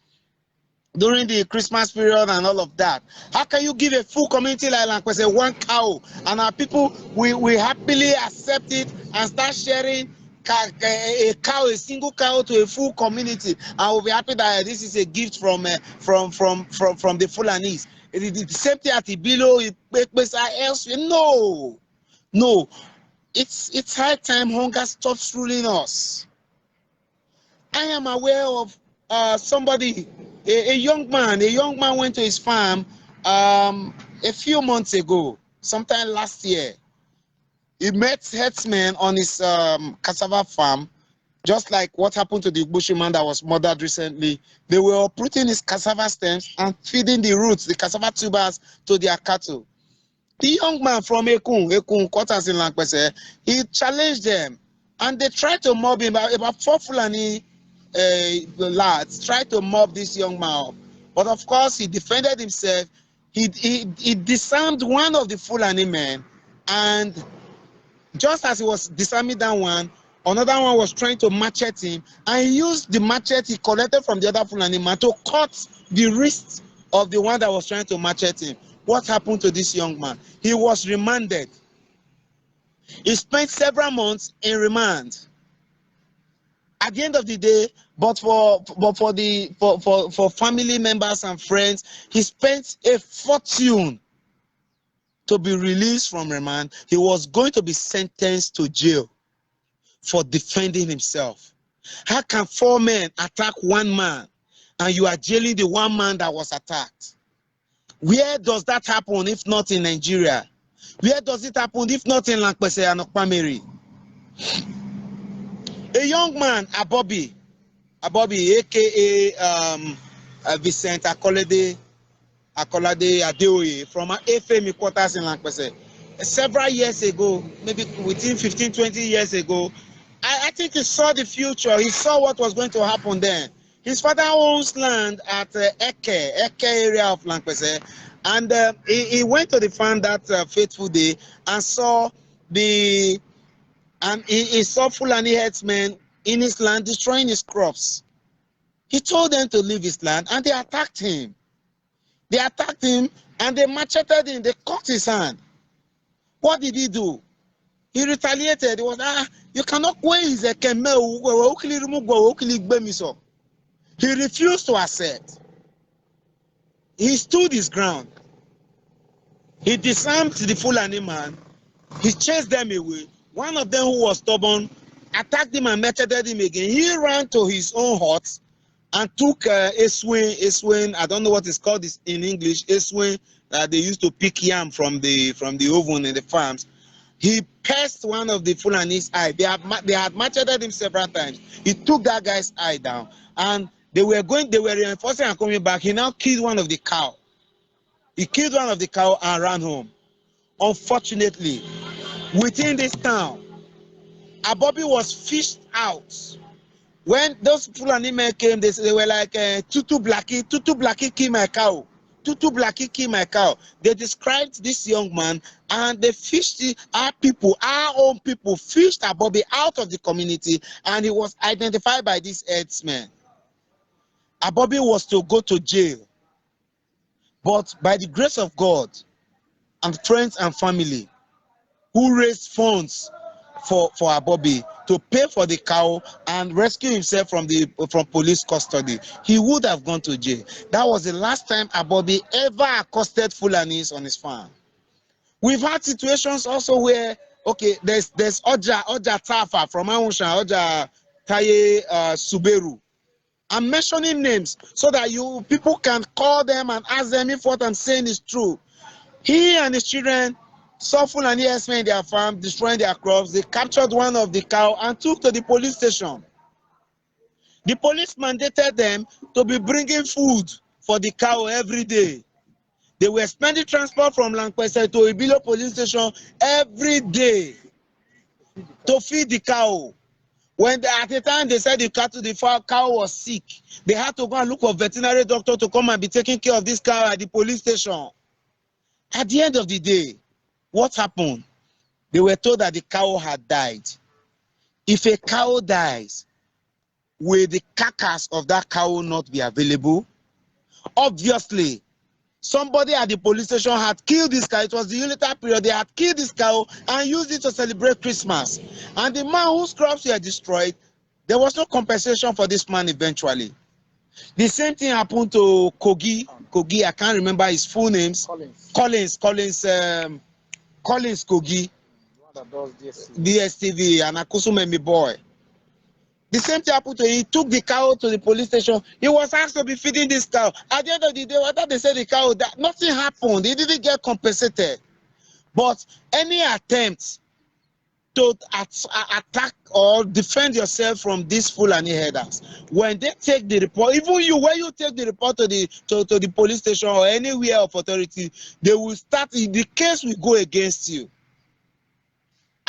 during the Christmas period and all of that. How can you give a full community like Lampese one cow, and our people we happily accept it and start sharing a cow, a single cow, to a full community, and we'll be happy that this is a gift from the Fulanis. The same thing at Ibilo, elsewhere. No, no. It's high time hunger stops ruling us. I am aware of somebody, a young man went to his farm a few months ago, sometime last year. He met herdsmen on his cassava farm, just like what happened to the bushman that was murdered recently. They were uprooting his cassava stems and feeding the roots, the cassava tubers, to their cattle. The young man from Ekun, quarters in Lampese, he challenged them, and they tried to mob him. About 4 Fulani lads tried to mob this young man, but of course he defended himself. He disarmed one of the Fulani men, and just as he was disarming that one, another one was trying to machete him, and he used the machete he collected from the other Fulani man to cut the wrist of the one that was trying to machete him. What happened to this young man? He was remanded. He spent several months in remand. At the end of the day, but for family members and friends, he spent a fortune to be released from remand. He was going to be sentenced to jail for defending himself. How can 4 men attack 1 man and you are jailing the 1 man that was attacked? Where does that happen if not in Nigeria? Where does it happen if not in Lampese and Okpameri? A young man, Abobi, aka Vincent Akolade Adeoye, from Efemi quarters in Lampese. Several years ago, maybe within 15-20 years ago, I think he saw the future. He saw what was going to happen then. His father owns land at Eke area of Lampese, and he went to the farm that fateful day and saw he saw Fulani herdsmen in his land destroying his crops. He told them to leave his land, and they attacked him. They attacked him and they macheted him. They cut his hand. What did he do? He retaliated. He was, you cannot go in the kemel. He refused to accept. He stood his ground. He disarmed the Fulani man. He chased them away. One of them, who was stubborn, attacked him and macheted him again. He ran to his own hut and took a swing. I don't know what it's called this in English. A swing that they used to pick yam from the oven in the farms. He pierced one of the Fulani's eye. They had macheted him several times. He took that guy's eye down, and they were reinforcing and coming back. He now killed one of the cow. He killed one of the cow and ran home. Unfortunately, within this town, Abobi was fished out. When those Fulani men came, they were like, Tutu Blackie kill my cow. Tutu Blackie kill my cow. They described this young man, and they fished our own people fished Abobi out of the community, and he was identified by these herdsmen. Abobi was to go to jail, but by the grace of God and friends and family who raised funds for Abobi to pay for the cow and rescue himself from police custody, he would have gone to jail. That was the last time Abobi ever accosted Fulanis on his farm. We've had situations also where, okay, there's Oja Tafa from Awunsha, Oja Taye Suberu. I'm mentioning names so that people can call them and ask them if what I'm saying is true. He and his children saw Fulani herdsmen in their farm destroying their crops. They captured one of the cow and took to the police station. The police mandated them to be bringing food for the cow every day. They were spending transport from Lampese to Ibilo police station every day to feed the cow. When at the time they said the cow was sick, they had to go and look for a veterinary doctor to come and be taking care of this cow at the police station. At the end of the day, what happened? They were told that the cow had died. If a cow dies, will the carcass of that cow not be available? Obviously, somebody at the police station had killed this cow. It was the Unitary period. They had killed this cow and used it to celebrate Christmas. And the man whose crops were destroyed, there was no compensation for this man eventually. The same thing happened to Kogi. Kogi, I can't remember his full names. Collins Kogi. The one that does DSTV and Akusumemi boy. The same thing happened to him. He took the cow to the police station. He was asked to be feeding this cow. At the end of the day, whether they said the cow, that nothing happened. He didn't get compensated. But any attempt to attack or defend yourself from these Fulani herders, when they take the report, even you, when you take the report to the police station or anywhere of authority, they will start, the case will go against you.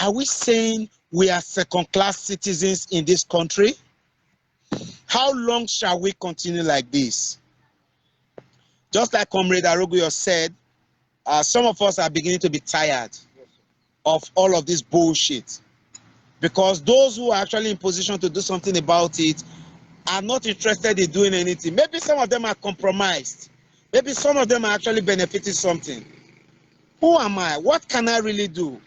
Are we saying we are second-class citizens in this country? How long shall we continue like this? Just like Comrade Aroguyo said, some of us are beginning to be tired of all of this bullshit, because those who are actually in position to do something about it are not interested in doing anything. Maybe some of them are compromised. Maybe some of them are actually benefiting something. Who am I? What can I really do?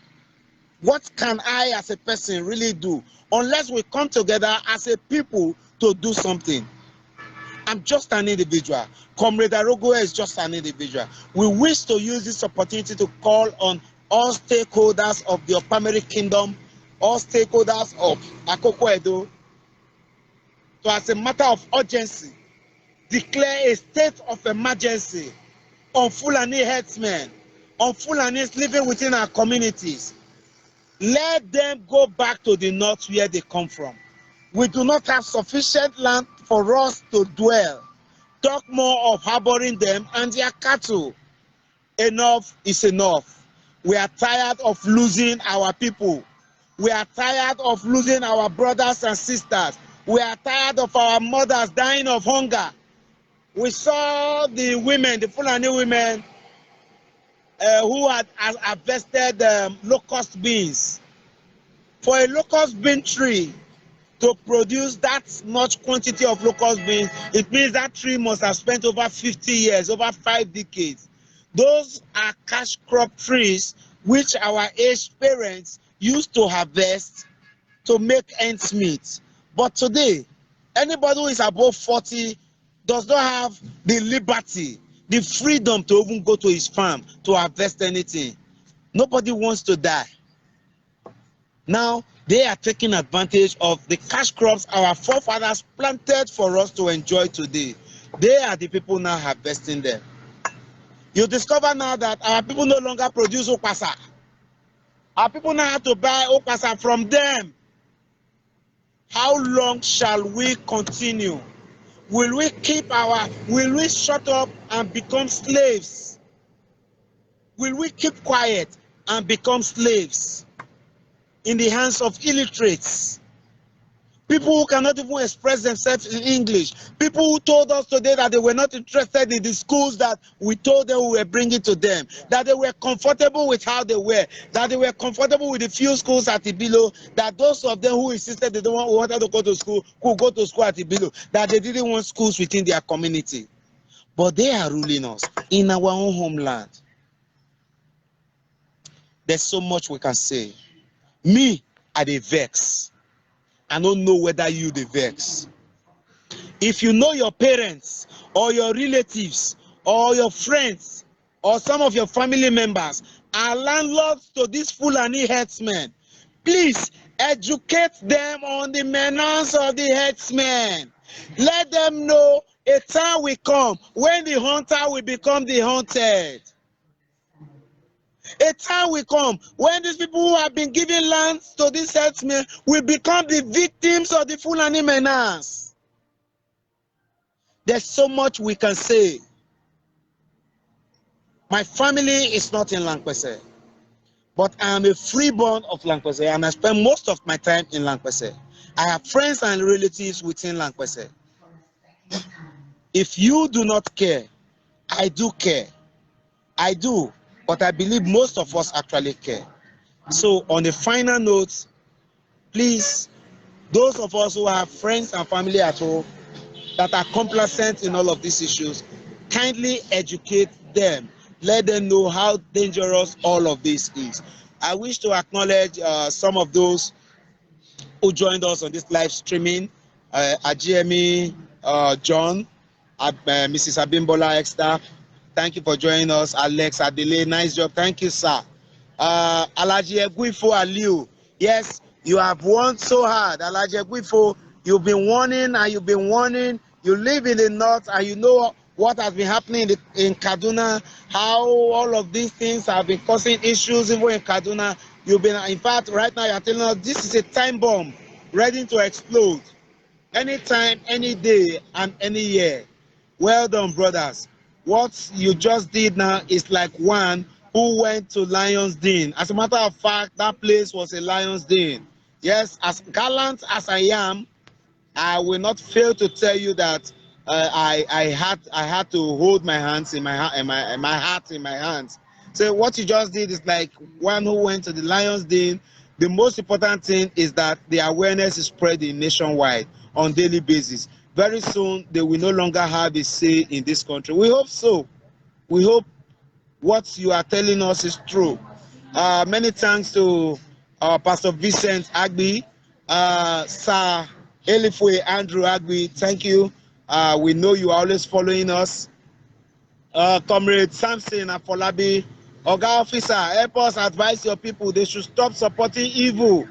What can I as a person really do unless we come together as a people to do something? I'm just an individual. Comrade Arogo is just an individual. We wish to use this opportunity to call on all stakeholders of the Okpameri Kingdom, all stakeholders of Akoko Edo, to, as a matter of urgency, declare a state of emergency on Fulani herdsmen, on Fulanis living within our communities. Let them go back to the north where they come from. We do not have sufficient land for us to dwell. Talk more of harboring them and their cattle. Enough is enough. We are tired of losing our people. We are tired of losing our brothers and sisters. We are tired of our mothers dying of hunger. We saw the women, the Fulani women, who had harvested locust beans. For a locust bean tree to produce that much quantity of locust beans, it means that tree must have spent over 50 years, over 5 decades. Those are cash crop trees which our aged parents used to harvest to make ends meet. But today, anybody who is above 40 does not have the liberty, the freedom to even go to his farm to harvest anything. Nobody wants to die. Now, they are taking advantage of the cash crops our forefathers planted for us to enjoy today. They are the people now harvesting them. You discover now that our people no longer produce okpasa. Our people now have to buy okpasa from them. How long shall we continue? Will we shut up and become slaves? Will we keep quiet and become slaves in the hands of illiterates? People who cannot even express themselves in English. People who told us today that they were not interested in the schools that we told them we were bringing to them. That they were comfortable with how they were. That they were comfortable with the few schools at Ibilo. That those of them who insisted they don't wanted to go to school could go to school at Ibilo. That they didn't want schools within their community. But they are ruling us in our own homeland. There's so much we can say. Me, I dey vex. I don't know whether you dey vex. If you know your parents or your relatives or your friends or some of your family members are landlords to these Fulani herdsmen, please educate them on the menace of the herdsmen. Let them know a time will come when the hunter will become the hunted. A time will come when these people who have been giving lands to these herdsmen will become the victims of the Fulani menace. There's so much we can say. My family is not in Lampese, but I am a freeborn of Lampese and I spend most of my time in Lampese. I have friends and relatives within Lampese. If you do not care, I do care. I do. But I believe most of us actually care. So on the final note, please, those of us who have friends and family at home that are complacent in all of these issues, kindly educate them. Let them know how dangerous all of this is. I wish to acknowledge some of those who joined us on this live streaming. Ajemi, John, Mrs. Abimbola Exta, thank you for joining us. Alex Adele, nice job. Thank you, sir. Alaji Eguifo Aliu, yes, you have won so hard. Alaji Eguifo, you've been warning and you've been warning. You live in the north and you know what has been happening in Kaduna, how all of these things have been causing issues even in Kaduna. You've been, in fact, right now you're telling us this is a time bomb ready to explode anytime, any day, and any year. Well done, brothers. What you just did now is like one who went to Lion's Den. As a matter of fact, that place was a Lion's Den. Yes, as gallant as I am, I will not fail to tell you that I had to hold my hands in my heart in my hands. So what you just did is like one who went to the Lions Den. The most important thing is that the awareness is spreading nationwide on daily basis. Very soon they will no longer have a say in this country. We hope so. We hope what you are telling us is true. Many thanks to Pastor Vincent Agbi, Sir Elifwe Andrew Agbi. Thank you. We know you are always following us. Comrade Samson Afolabi, Oga Officer, help us advise your people. They should stop supporting evil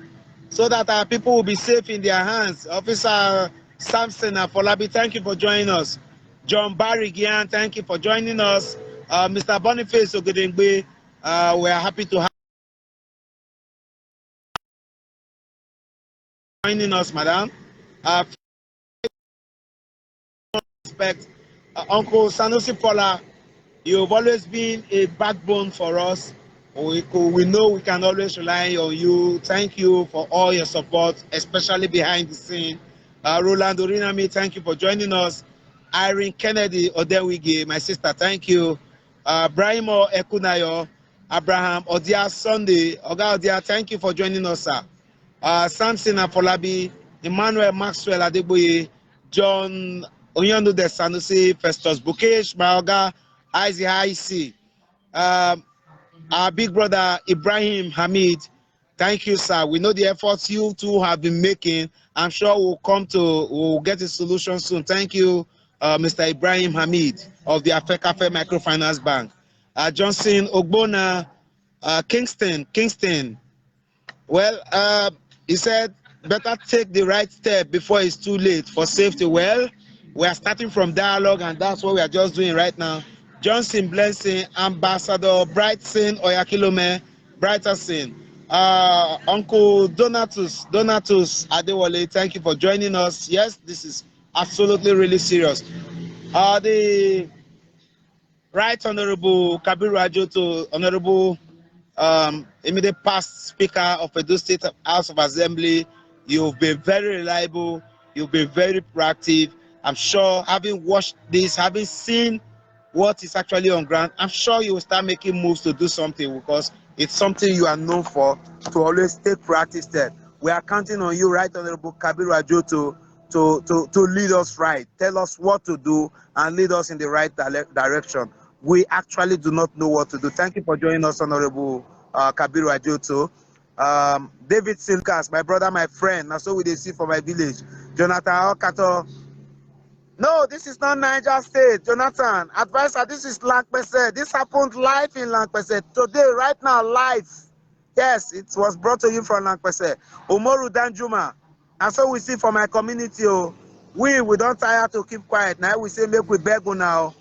so that our people will be safe in their hands. Officer Samson Afolabi, thank you for joining us. John Barry Gian, thank you for joining us. Mr. Boniface Ogedengbe, we are happy to have you joining us, madam. Respect, Uncle Sanusi Pola, you've always been a backbone for us. We know we can always rely on you. Thank you for all your support, especially behind the scene. Roland Orinami, thank you for joining us. Irene Kennedy Odewige, my sister, thank you. Brahimo Ekunayo, Abraham Odia Sunday, Oga Odia, thank you for joining us, sir. Samson Afolabi, Emmanuel Maxwell Adeboye, John Onyonu de Sanusi, Festus Bukesh, Maoga, Isaac, our big brother Ibrahim Hamid, thank you, sir. We know the efforts you two have been making. I'm sure we'll get a solution soon. Thank you, Mr. Ibrahim Hamid of the Afekafe Microfinance Bank. Johnson Ogbona, Kingston. Well, he said, better take the right step before it's too late for safety. Well, we are starting from dialogue, and that's what we are just doing right now. Johnson Blessing, Ambassador Brightson Oyakilome, Brighterson, Uncle Donatus Adewale, thank you for joining us. Yes, this is absolutely really serious. The Right Honorable Kabiru Ajoto, Honorable immediate past Speaker of Edo State House of Assembly, you've been very reliable, you've been very proactive. I'm sure, having watched this, having seen what is actually on ground, I'm sure you will start making moves to do something because it's something you are known for, to always take proactive steps. We are counting on you, Right Honorable Kabiru Ajo, to lead us right, tell us what to do and lead us in the right direction. We actually do not know what to do. Thank you for joining us, Honorable Kabiru Ajoto. David Silkas, my brother, my friend. Now, so we they see for my village. Jonathan Okato. No, this is not Niger State. Jonathan, advisor, this is Lampese. This happened live in Lampese. Today, right now, live. Yes, it was brought to you from Lampese. Umoru Danjuma. And so we see for my community, we don't tire to keep quiet. Now we say make we beg now.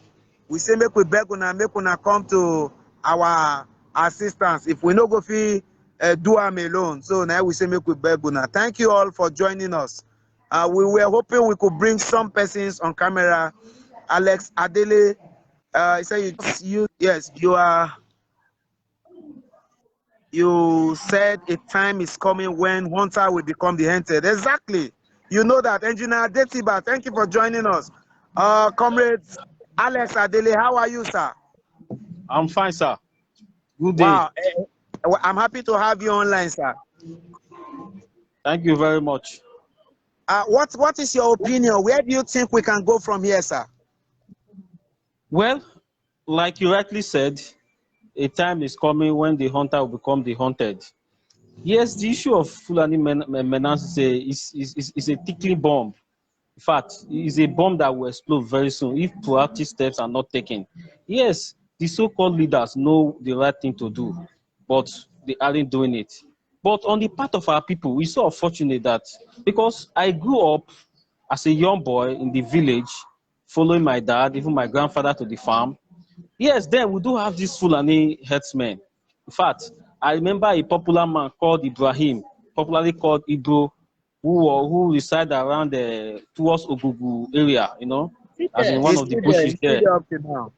We say make we beg una, make una come to our assistance. If we no go fit do am alone, so now we say make we beg una. Thank you all for joining us. We were hoping we could bring some persons on camera. Alex Adele, he said yes, you said a time is coming when hunter will become the hunted. Exactly. You know that. Engineer Detiba, thank you for joining us. Comrades Alex Adele, how are you, sir? I'm fine, sir. Good day. Wow. I'm happy to have you online, sir. Thank you very much. What is your opinion? Where do you think we can go from here, sir? Well, like you rightly said, a time is coming when the hunter will become the hunted. Yes, the issue of Fulani Menace is a tickling bomb. In fact, it's a bomb that will explode very soon if proactive steps are not taken. Yes, the so-called leaders know the right thing to do, but they aren't doing it. But on the part of our people, we're so unfortunate that because I grew up as a young boy in the village, following my dad, even my grandfather to the farm. Yes, then we do have these Fulani herdsmen. In fact, I remember a popular man called Ibrahim, popularly called Igbo, who reside around towards Ogugu area, as in one He's of the still there. bushes He's still there. there up to now.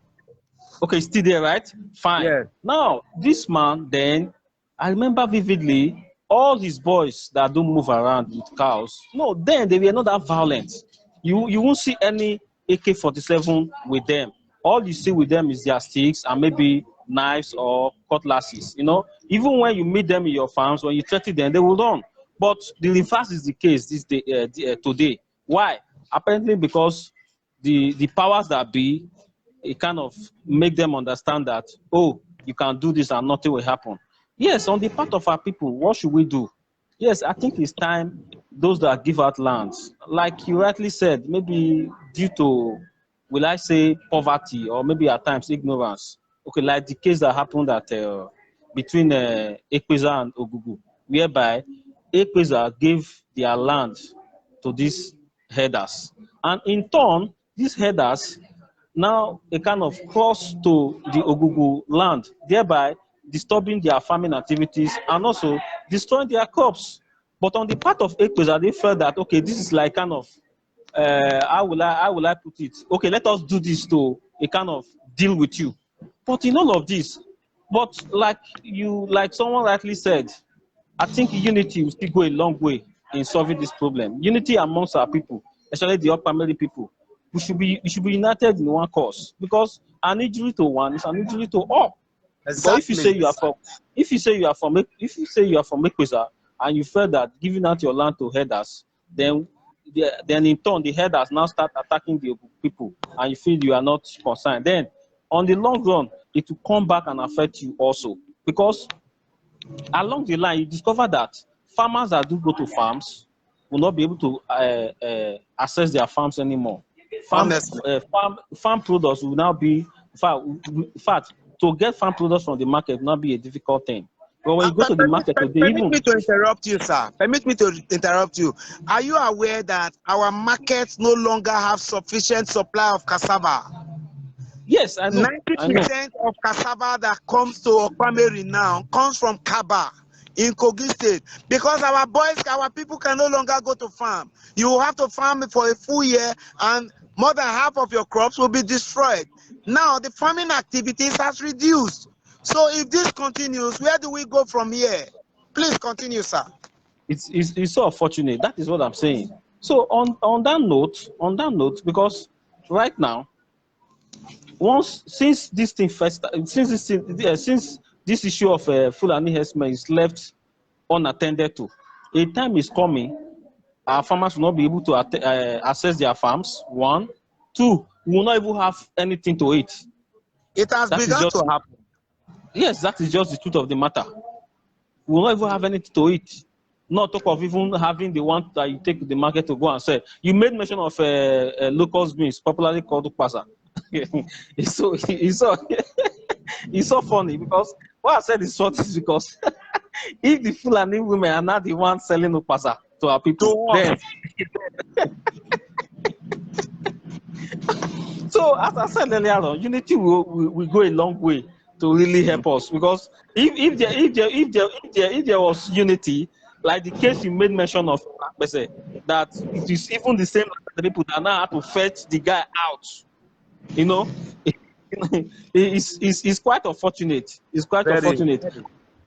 Okay, still there, right? Fine. Yes. Now, this man, then, I remember vividly all his boys that don't move around with cows. No, then they were not that violent. You won't see any AK-47 with them. All you see with them is their sticks and maybe knives or cutlasses. Even when you meet them in your farms, when you threaten them, they will run. But the reverse is the case today. Why? Apparently because the powers that be, it kind of make them understand that, oh, you can do this and nothing will happen. Yes, on the part of our people, what should we do? Yes, I think it's time those that give out lands, like you rightly said, maybe due to, will I say, poverty or maybe at times ignorance. Okay, like the case that happened between Ekpeza and Ogugu, whereby Ekpeza gave their land to these herders. And in turn, these herders now a kind of cross to the Ogugu land, thereby disturbing their farming activities and also destroying their crops. But on the part of Ekpeza, they felt that, okay, this is like kind of, how will I put it? Okay, let us do this to a kind of deal with you. But in all of this, but like someone rightly said, I think unity will still go a long way in solving this problem. Unity amongst our people, especially the Okpameri people. We should be united in one cause because an injury to one is an injury to all. Because if you say Exactly. you are from, Ekwesa and you feel that giving out your land to herders, then in turn the herders now start attacking the people, and you feel you are not concerned. Then on the long run, it will come back and affect you also because along the line, you discover that farmers that do go to farms will not be able to access their farms anymore. Honestly. Farm products will now be, in fact, to get farm products from the market will not be a difficult thing. But when you go to the market today, Permit even me to interrupt you, sir. Permit me to interrupt you. Are you aware that our markets no longer have sufficient supply of cassava? yes, I know. 90% of cassava that comes to Okpameri now comes from Kaba in Kogi State because our people can no longer go to farm. You will have to farm for a full year and more than half of your crops will be destroyed. Now the farming activities has reduced. So if this continues, where do we go from here? Please continue, sir. It's so unfortunate. That is what I'm saying. So on that note, because right now, since this thing first, since this issue of Fulani herdsmen is left unattended to, a time is coming. Our farmers will not be able to access their farms. One, two, we will not even have anything to eat. It has That is begun just to happen. yes, that is just the truth of the matter. We will not even have anything to eat. Not talk of even having the one that you take to the market to go and sell. You made mention of locust beans, popularly called ukpasa. it's so it's so funny because what I said is short is because if the Fulani women are not the ones selling ukpasa to our people, To us. then so as I said earlier on, unity will go a long way to really help us because if there was unity, like the case you made mention of, Lampese, that it is even the same the people that now have to fetch the guy out, you know, it's quite unfortunate. It's quite Very, unfortunate.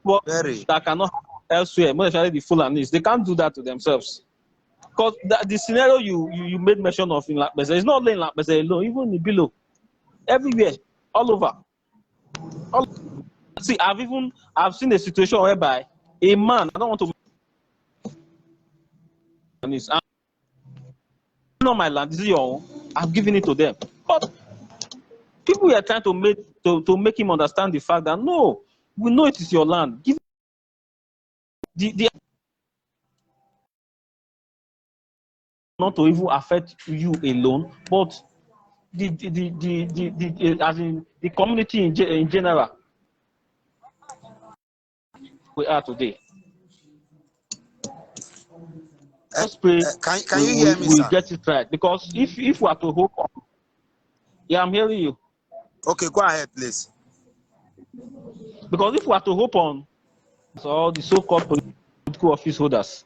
But very. that cannot happen elsewhere, more especially the Fulanis. They can't do that to themselves. Because the scenario you made mention of in Lampese, it's not only in Lampese alone, even in below, everywhere, all over. See, I've seen a situation whereby a man, I don't want to this, on my land, this is your own, I've given it to them. But People are trying to make him understand the fact that no, we know it is your land. Give the not to even affect you alone, but as in the community in general we are today. Let's pray Can you hear me, we sir? get it right, because if we are to hope on, yeah, I'm hearing you. Okay, go ahead, please. Because if we are to hope on all the so-called political office holders,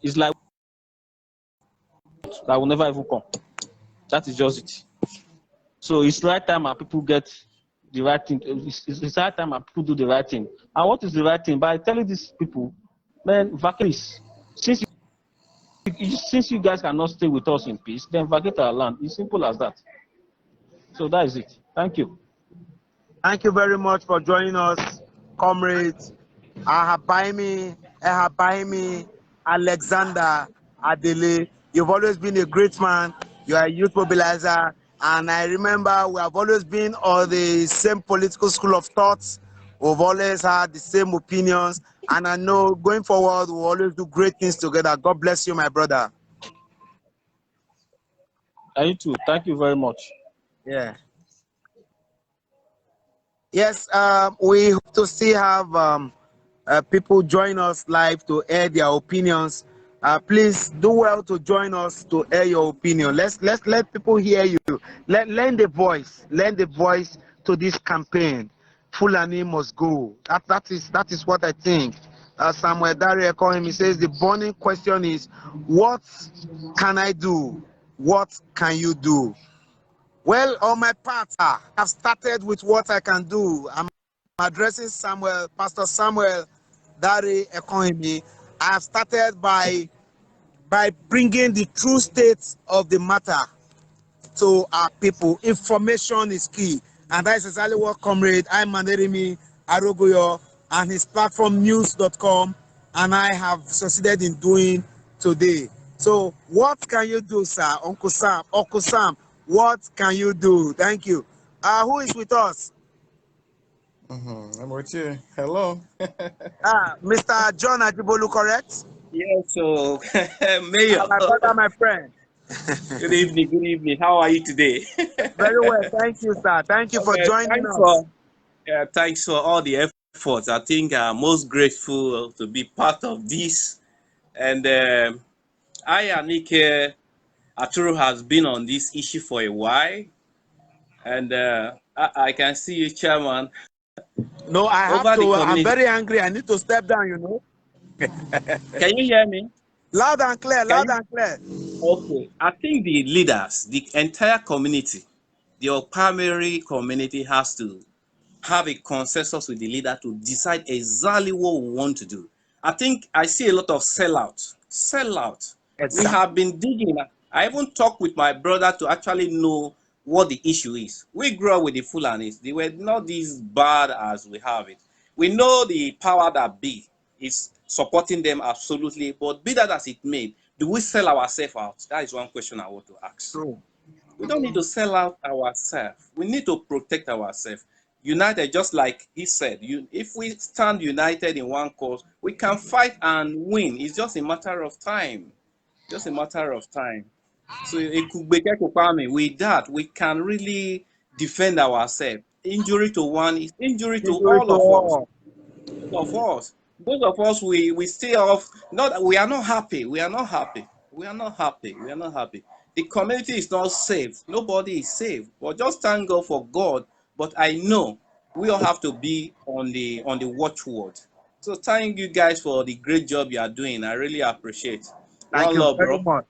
it's like that will never even come. That is just it. So it's right time our people get the right thing. It's right time our people do the right thing. And what is the right thing? By telling these people, man, vacate. Since you guys cannot stay with us in peace, then vacate our land. It's simple as that. So that is it. Thank you. Thank you very much for joining us, comrades. Ahabaimi, Alexander Adele. You've always been a great man. You are a youth mobilizer. And I remember we have always been on the same political school of thoughts. We've always had the same opinions. And I know going forward, we'll always do great things together. God bless you, my brother. And you too. Thank you very much. Yeah. Yes, we hope to still have people join us live to air their opinions. Please do well to join us to air your opinion. Let people hear you. Lend the voice to this campaign. Fulani must go. That is what I think. Samuel Daria called him. He says the burning question is, what can I do? What can you do? Well, on my part, I've started with what I can do. I'm addressing Pastor Samuel Dari Ekohimi. I have started by bringing the true state of the matter to our people. Information is key, and that is exactly what Comrade Imanerimi Arogoyo and his platform news.com and I have succeeded in doing today. So what can you do, sir? Uncle Sam, what can you do? Thank you. Who is with us? I'm with you. Hello. Mr. John Adibolu, correct? Yes, so Mayor. My brother, my friend. Good evening. Good evening. How are you today? Very well, thank you, sir. Thank you for joining us. Thanks for all the efforts. I think I'm most grateful to be part of this. And Anike Aturu has been on this issue for a while, and I can see you, Chairman. No, I have Over the to. I'm community. very angry. I need to step down, you know. Can you hear me? Loud and clear, and clear. Okay. I think the leaders, the entire community, the Okpameri community has to have a consensus with the leader to decide exactly what we want to do. I think I see a lot of sellout. We have been digging. I even talked with my brother to actually know what the issue is. We grew up with the Fulanis. They were not as bad as we have it. We know the power that be is supporting them absolutely, but be that as it may, do we sell ourselves out? That is one question I want to ask. True. We don't need to sell out ourselves. We need to protect ourselves. United, just like he said, if we stand united in one cause, we can fight and win. It's just a matter of time. Just a matter of time. So with that, we can really defend ourselves. Injury to one is injury to all of us. Those of us, we stay off. Not we are not happy. We are not happy. The community is not safe. Nobody is safe. But just thank God for God. But I know we all have to be on the watchword. So thank you guys for the great job you are doing. I really appreciate. Thank One you love, very bro. much.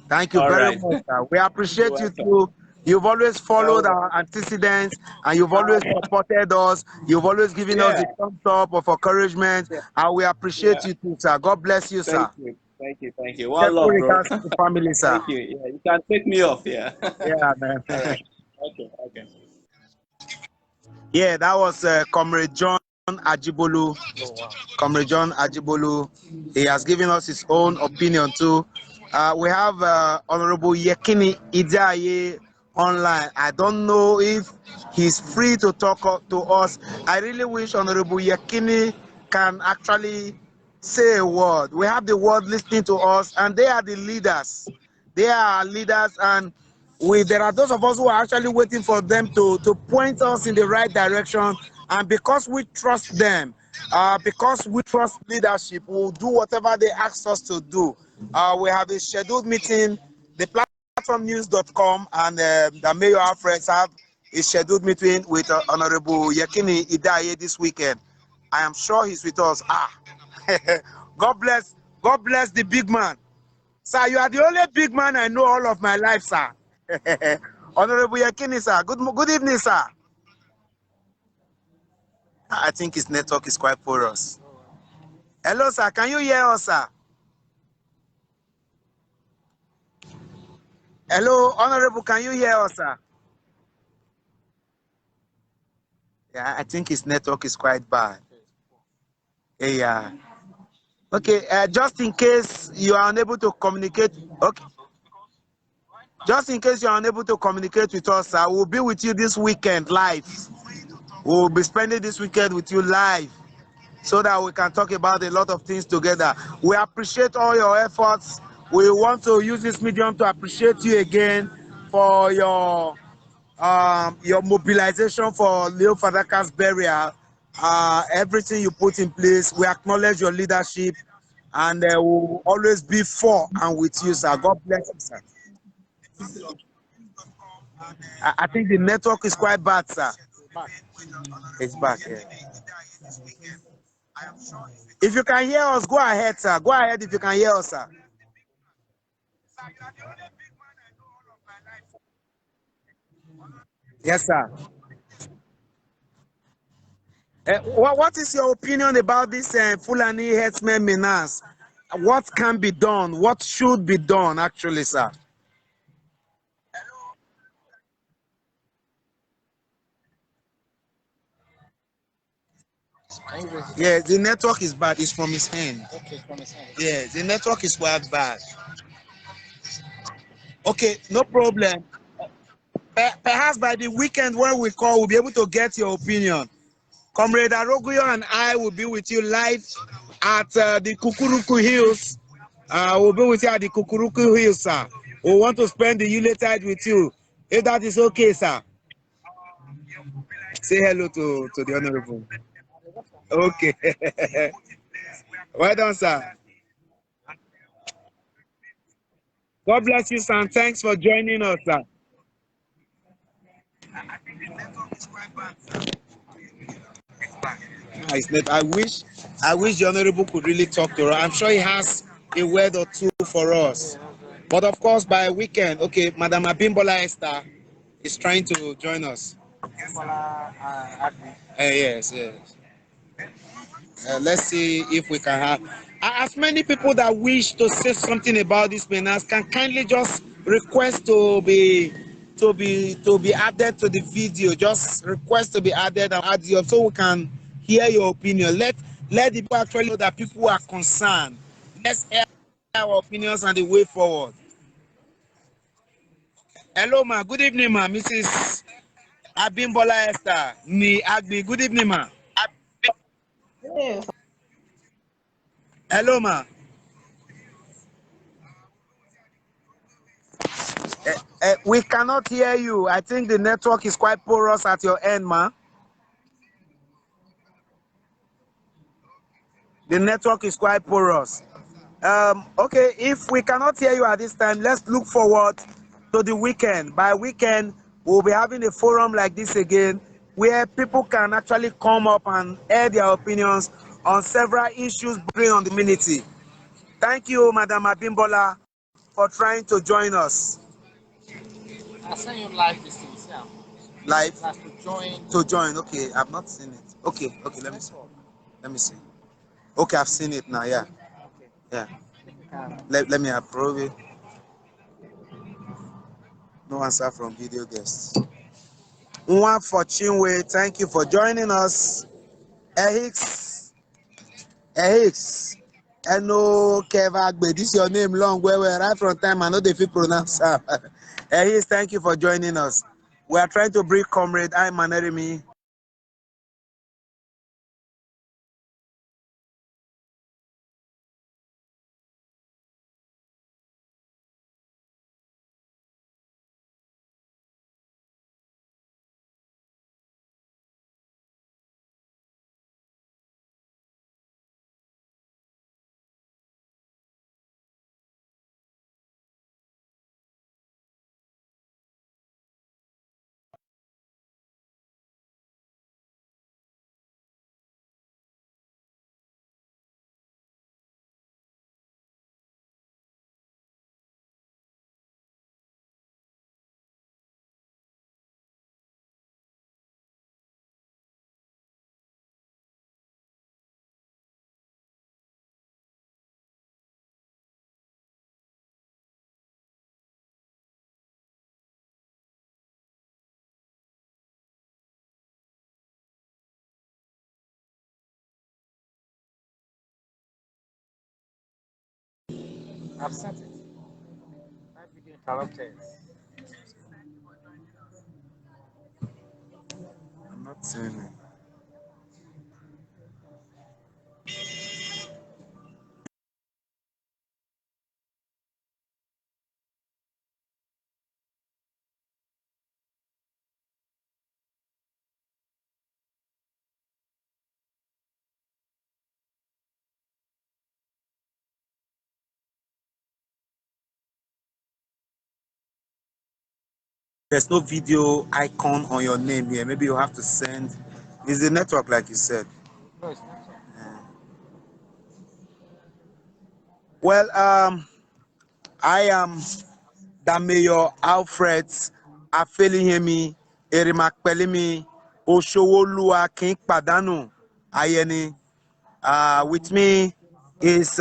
Thank you All very right. much, sir. We appreciate You're you welcome. too. You've always followed All right. our antecedents and you've always supported us. You've always given us Yeah. the thumbs up of encouragement, Yeah. and we appreciate you too, sir. God bless you, sir. Thank you. One Careful love, bro. regards to the family, sir. Thank you. Yeah, you can take me off. Yeah. Yeah, man. All right. Okay. Yeah, that was Comrade John Ajibolu. Comrade John Ajibolu. He has given us his own opinion too. We have Honorable Yekini Idaye online. I don't know if he's free to talk to us. I really wish Honorable Yekini can actually say a word. We have the world listening to us, and they are the leaders. They are our leaders, and there are those of us who are actually waiting for them to point us in the right direction. And because we trust them, because we trust leadership, we'll do whatever they ask us to do. We have a scheduled meeting. The platformnews.com and the Mayor Alfreds have a scheduled meeting with Honorable Yekini Idaye this weekend. I am sure he's with us. God bless the big man. Sir, you are the only big man I know all of my life, sir. Honorable Yekini, sir. Good evening, sir. I think his network is quite porous. Hello, sir. Can you hear us, sir? Hello, Honorable. Can you hear us, sir? Yeah, I think his network is quite bad. Yeah. Okay. Just in case you are unable to communicate. Okay. Just in case you are unable to communicate with us, sir, we'll be with you this weekend live. We'll be spending this weekend with you live, so that we can talk about a lot of things together. We appreciate all your efforts. We want to use this medium to appreciate you again for your mobilization for Leo Fadaka's burial. Everything you put in place, we acknowledge your leadership, and we'll always be for and with you, sir. God bless you, sir. I think the network is quite bad, sir. It's back, yeah. If you can hear us, go ahead, sir. Go ahead if you can hear us, sir. Yes, sir. What is your opinion about this Fulani Herdsmen Menace? What can be done? What should be done, actually, sir? Yeah, the network is bad. It's from his hand. Okay, from his hand. Yeah, the network is quite bad. Okay, no problem. Perhaps by the weekend when we call, we'll be able to get your opinion. Comrade Aroguyo and I will be with you live at the Kukuruku Hills. We'll be with you at the Kukuruku Hills, sir. We want to spend the Yuletide with you. If that is okay, sir. Say hello to the Honorable. Okay. Well done, sir. God bless you, sir. Thanks for joining us, sir. I wish the Honorable could really talk to her. I'm sure he has a word or two for us. But of course, by weekend, okay, Madam Abimbola Esther is trying to join us. Yes. Let's see if we can have as many people that wish to say something about this menace can kindly just request to be added to the video. Just request to be added and add you so we can hear your opinion. Let the people actually know that people are concerned. Let's hear our opinions and the way forward. Hello, ma. Good evening, ma. Mrs. Abimbola Esther. Ni Agbi. Good evening, ma. Yes. Hello, ma. We cannot hear you. I think the network is quite porous at your end, ma. The network is quite porous. Okay, if we cannot hear you at this time, let's look forward to the weekend. By weekend, we'll be having a forum like this again, where people can actually come up and air their opinions on several issues bring on the community. Thank you, Madam Abimbola, for trying to join us. I sent you live this thing, yeah. Live? That's to join. To join, okay. I've not seen it. Okay, let me see. Let me see. Okay, I've seen it now, yeah. Yeah. Let me approve it. No answer from video guests. Nwa for Chinwe, thank you for joining us. Ehix. Eno Kevagbe, this is your name long, well, right from time, I know the people pronounce. Ehis, thank you for joining us. We are trying to bring Comrade Aymanerimi. I've sent it. That video interrupted. I'm not seeing it. There's no video icon on your name here. Maybe you have to send. Is the network like you said? No, it's not. Well, I am Dameyo Alfred Afelihemi Erimakpelimi Oshowolua King Padanu Ayeni. With me is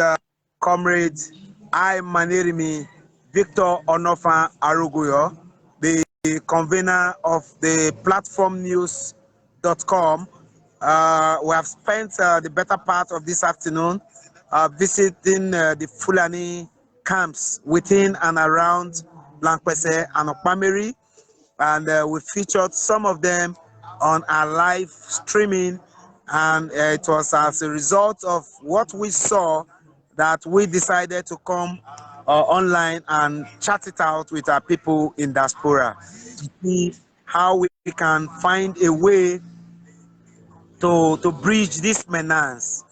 Comrade Aymanerimi Victor Onofa Aruguyo, the convener of the platformnews.com. We have spent the better part of this afternoon visiting the Fulani camps within and around Lampese and Okpameri, and we featured some of them on our live streaming, and it was as a result of what we saw that we decided to come online and chat it out with our people in diaspora to see how we can find a way to bridge this menace.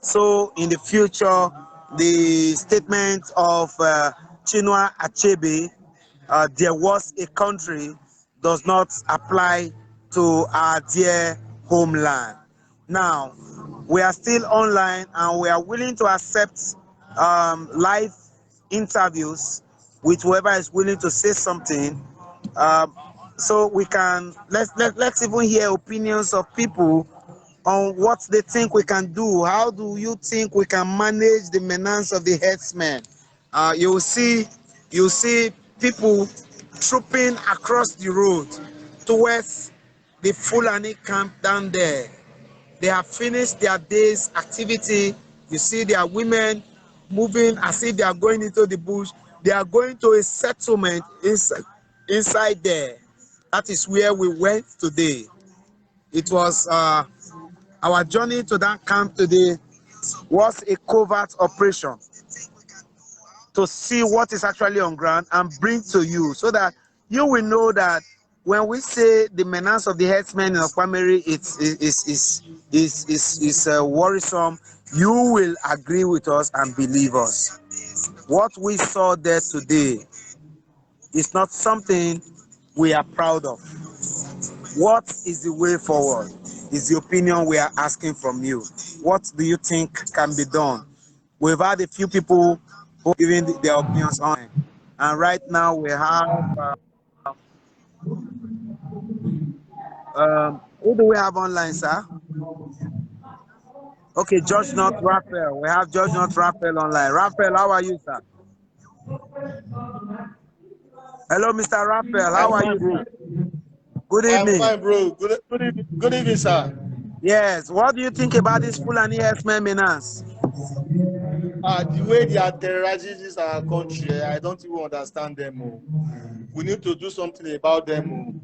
So in the future, the statement of Chinua Achebe, there was a country, does not apply to our dear homeland. Now, we are still online and we are willing to accept live interviews with whoever is willing to say something. Um, so we can let's even hear opinions of people on what they think we can do. How do you think we can manage the menace of the herdsmen? You see people trooping across the road towards the Fulani camp down there. They have finished their day's activity. You see their women moving as if they are going into the bush. They are going to a settlement inside there. That is where we went today. It was our journey to that camp today was a covert operation to see what is actually on ground and bring to you so that you will know that when we say the menace of the herdsmen in Okpameri is worrisome, you will agree with us and believe us. What we saw there today is not something we are proud of. What is the way forward? Is the opinion we are asking from you. What do you think can be done? We've had a few people who are giving their opinions on it. And right now we have, who do we have online, sir? Okay, Judge Not Raphael. We have Judge Not Raphael online. Raphael, how are you, sir? Hello, Mr. Raphael. How I'm are fine, you, bro. sir? Good I'm evening. fine, bro. Good evening, sir. Yes, what do you think about this Fulani herdsmen menace? The way they are terrorizing this our country, I don't even understand them. Oh. we need to do something about them.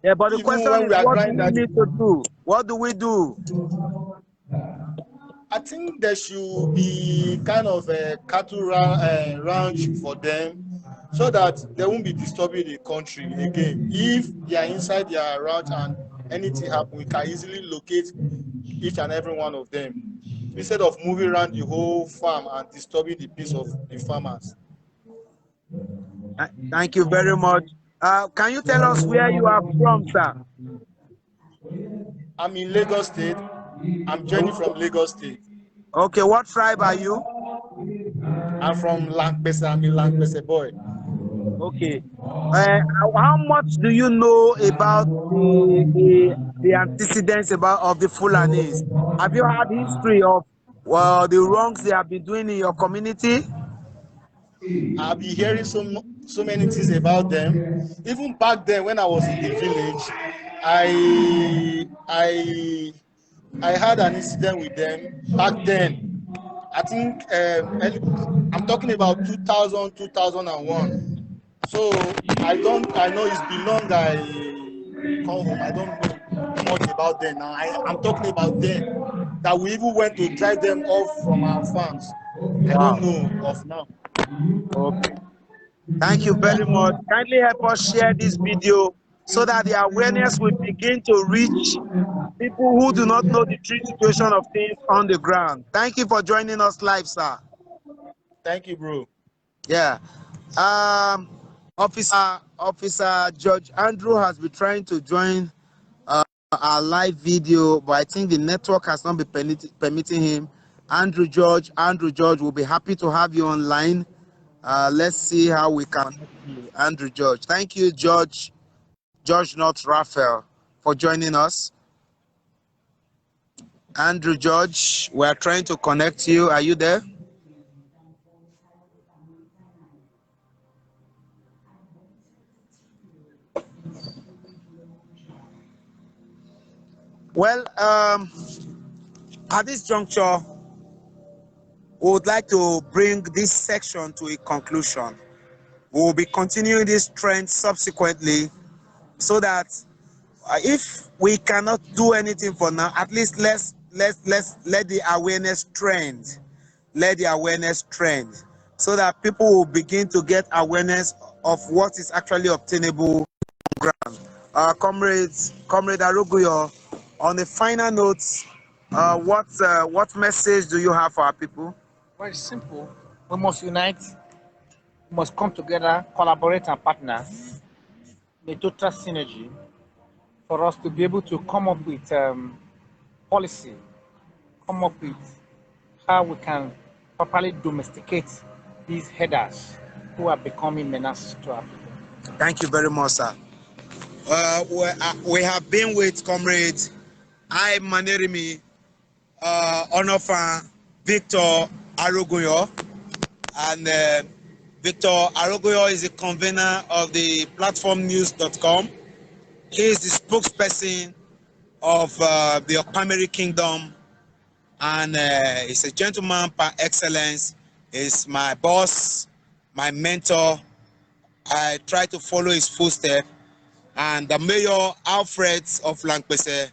Yeah, but the Even question when is, we are what do crying we that, need to do? What do we do? I think there should be kind of a cattle ranch for them, so that they won't be disturbing the country again. If they are inside their ranch and anything happen, we can easily locate each and every one of them, instead of moving around the whole farm and disturbing the peace of the farmers. Thank you very much. Can you tell us where you are from, sir? I'm in Lagos State. I'm Jenny from Lagos State. Okay, what tribe are you? I'm from Lampese. I'm a Lampese boy. Okay. How much do you know about the antecedents of the Fulanis? Have you had history of the wrongs they have been doing in your community? I've been hearing so many things about them. Even back then, when I was in the village, I had an incident with them back then. I think I'm talking about 2000, 2001. So I know it's been long I come home. I don't know much about them now. I'm talking about them, that we even went to drive them off from our farms. I don't Wow. know of now. Okay. Thank you Yeah. very much. Kindly help us share this video so that the awareness will begin to reach people who do not know the true situation of things on the ground. Thank you for joining us live, sir. Thank you, bro. Yeah. Officer Judge Andrew has been trying to join our live video, but I think the network has not been permitting him. Andrew George, will be happy to have you online. Let's see how we can connect you, Andrew George. Thank you, George not Raphael, for joining us. Andrew George, we are trying to connect you. Are you there? Well, at this juncture, we would like to bring this section to a conclusion. We will be continuing this trend subsequently, so that if we cannot do anything for now, at least let's let the awareness trend. Let the awareness trend, so that people will begin to get awareness of what is actually obtainable on the ground. Comrade Aruguyo, on the final notes, what message do you have for our people? Very simple. We must unite. We must come together, collaborate, and partner in a total synergy for us to be able to come up with policy, come up with how we can properly domesticate these headers who are becoming menaces to our people. Thank you very much, sir. We have been with Comrade Manerimi, Onofa Victor Arogoyo, and Victor Arogoyo is the convener of the platformnews.com. He is the spokesperson of the Okpameri Kingdom, and he's a gentleman par excellence. He's my boss, my mentor. I try to follow his footsteps. And the Mayor Alfred of Lampese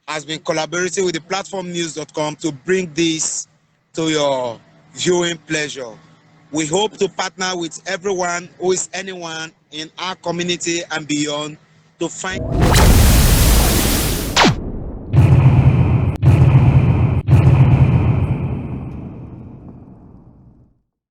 has been collaborating with the platformnews.com to bring this to your viewing pleasure. We hope to partner with everyone who is anyone in our community and beyond to find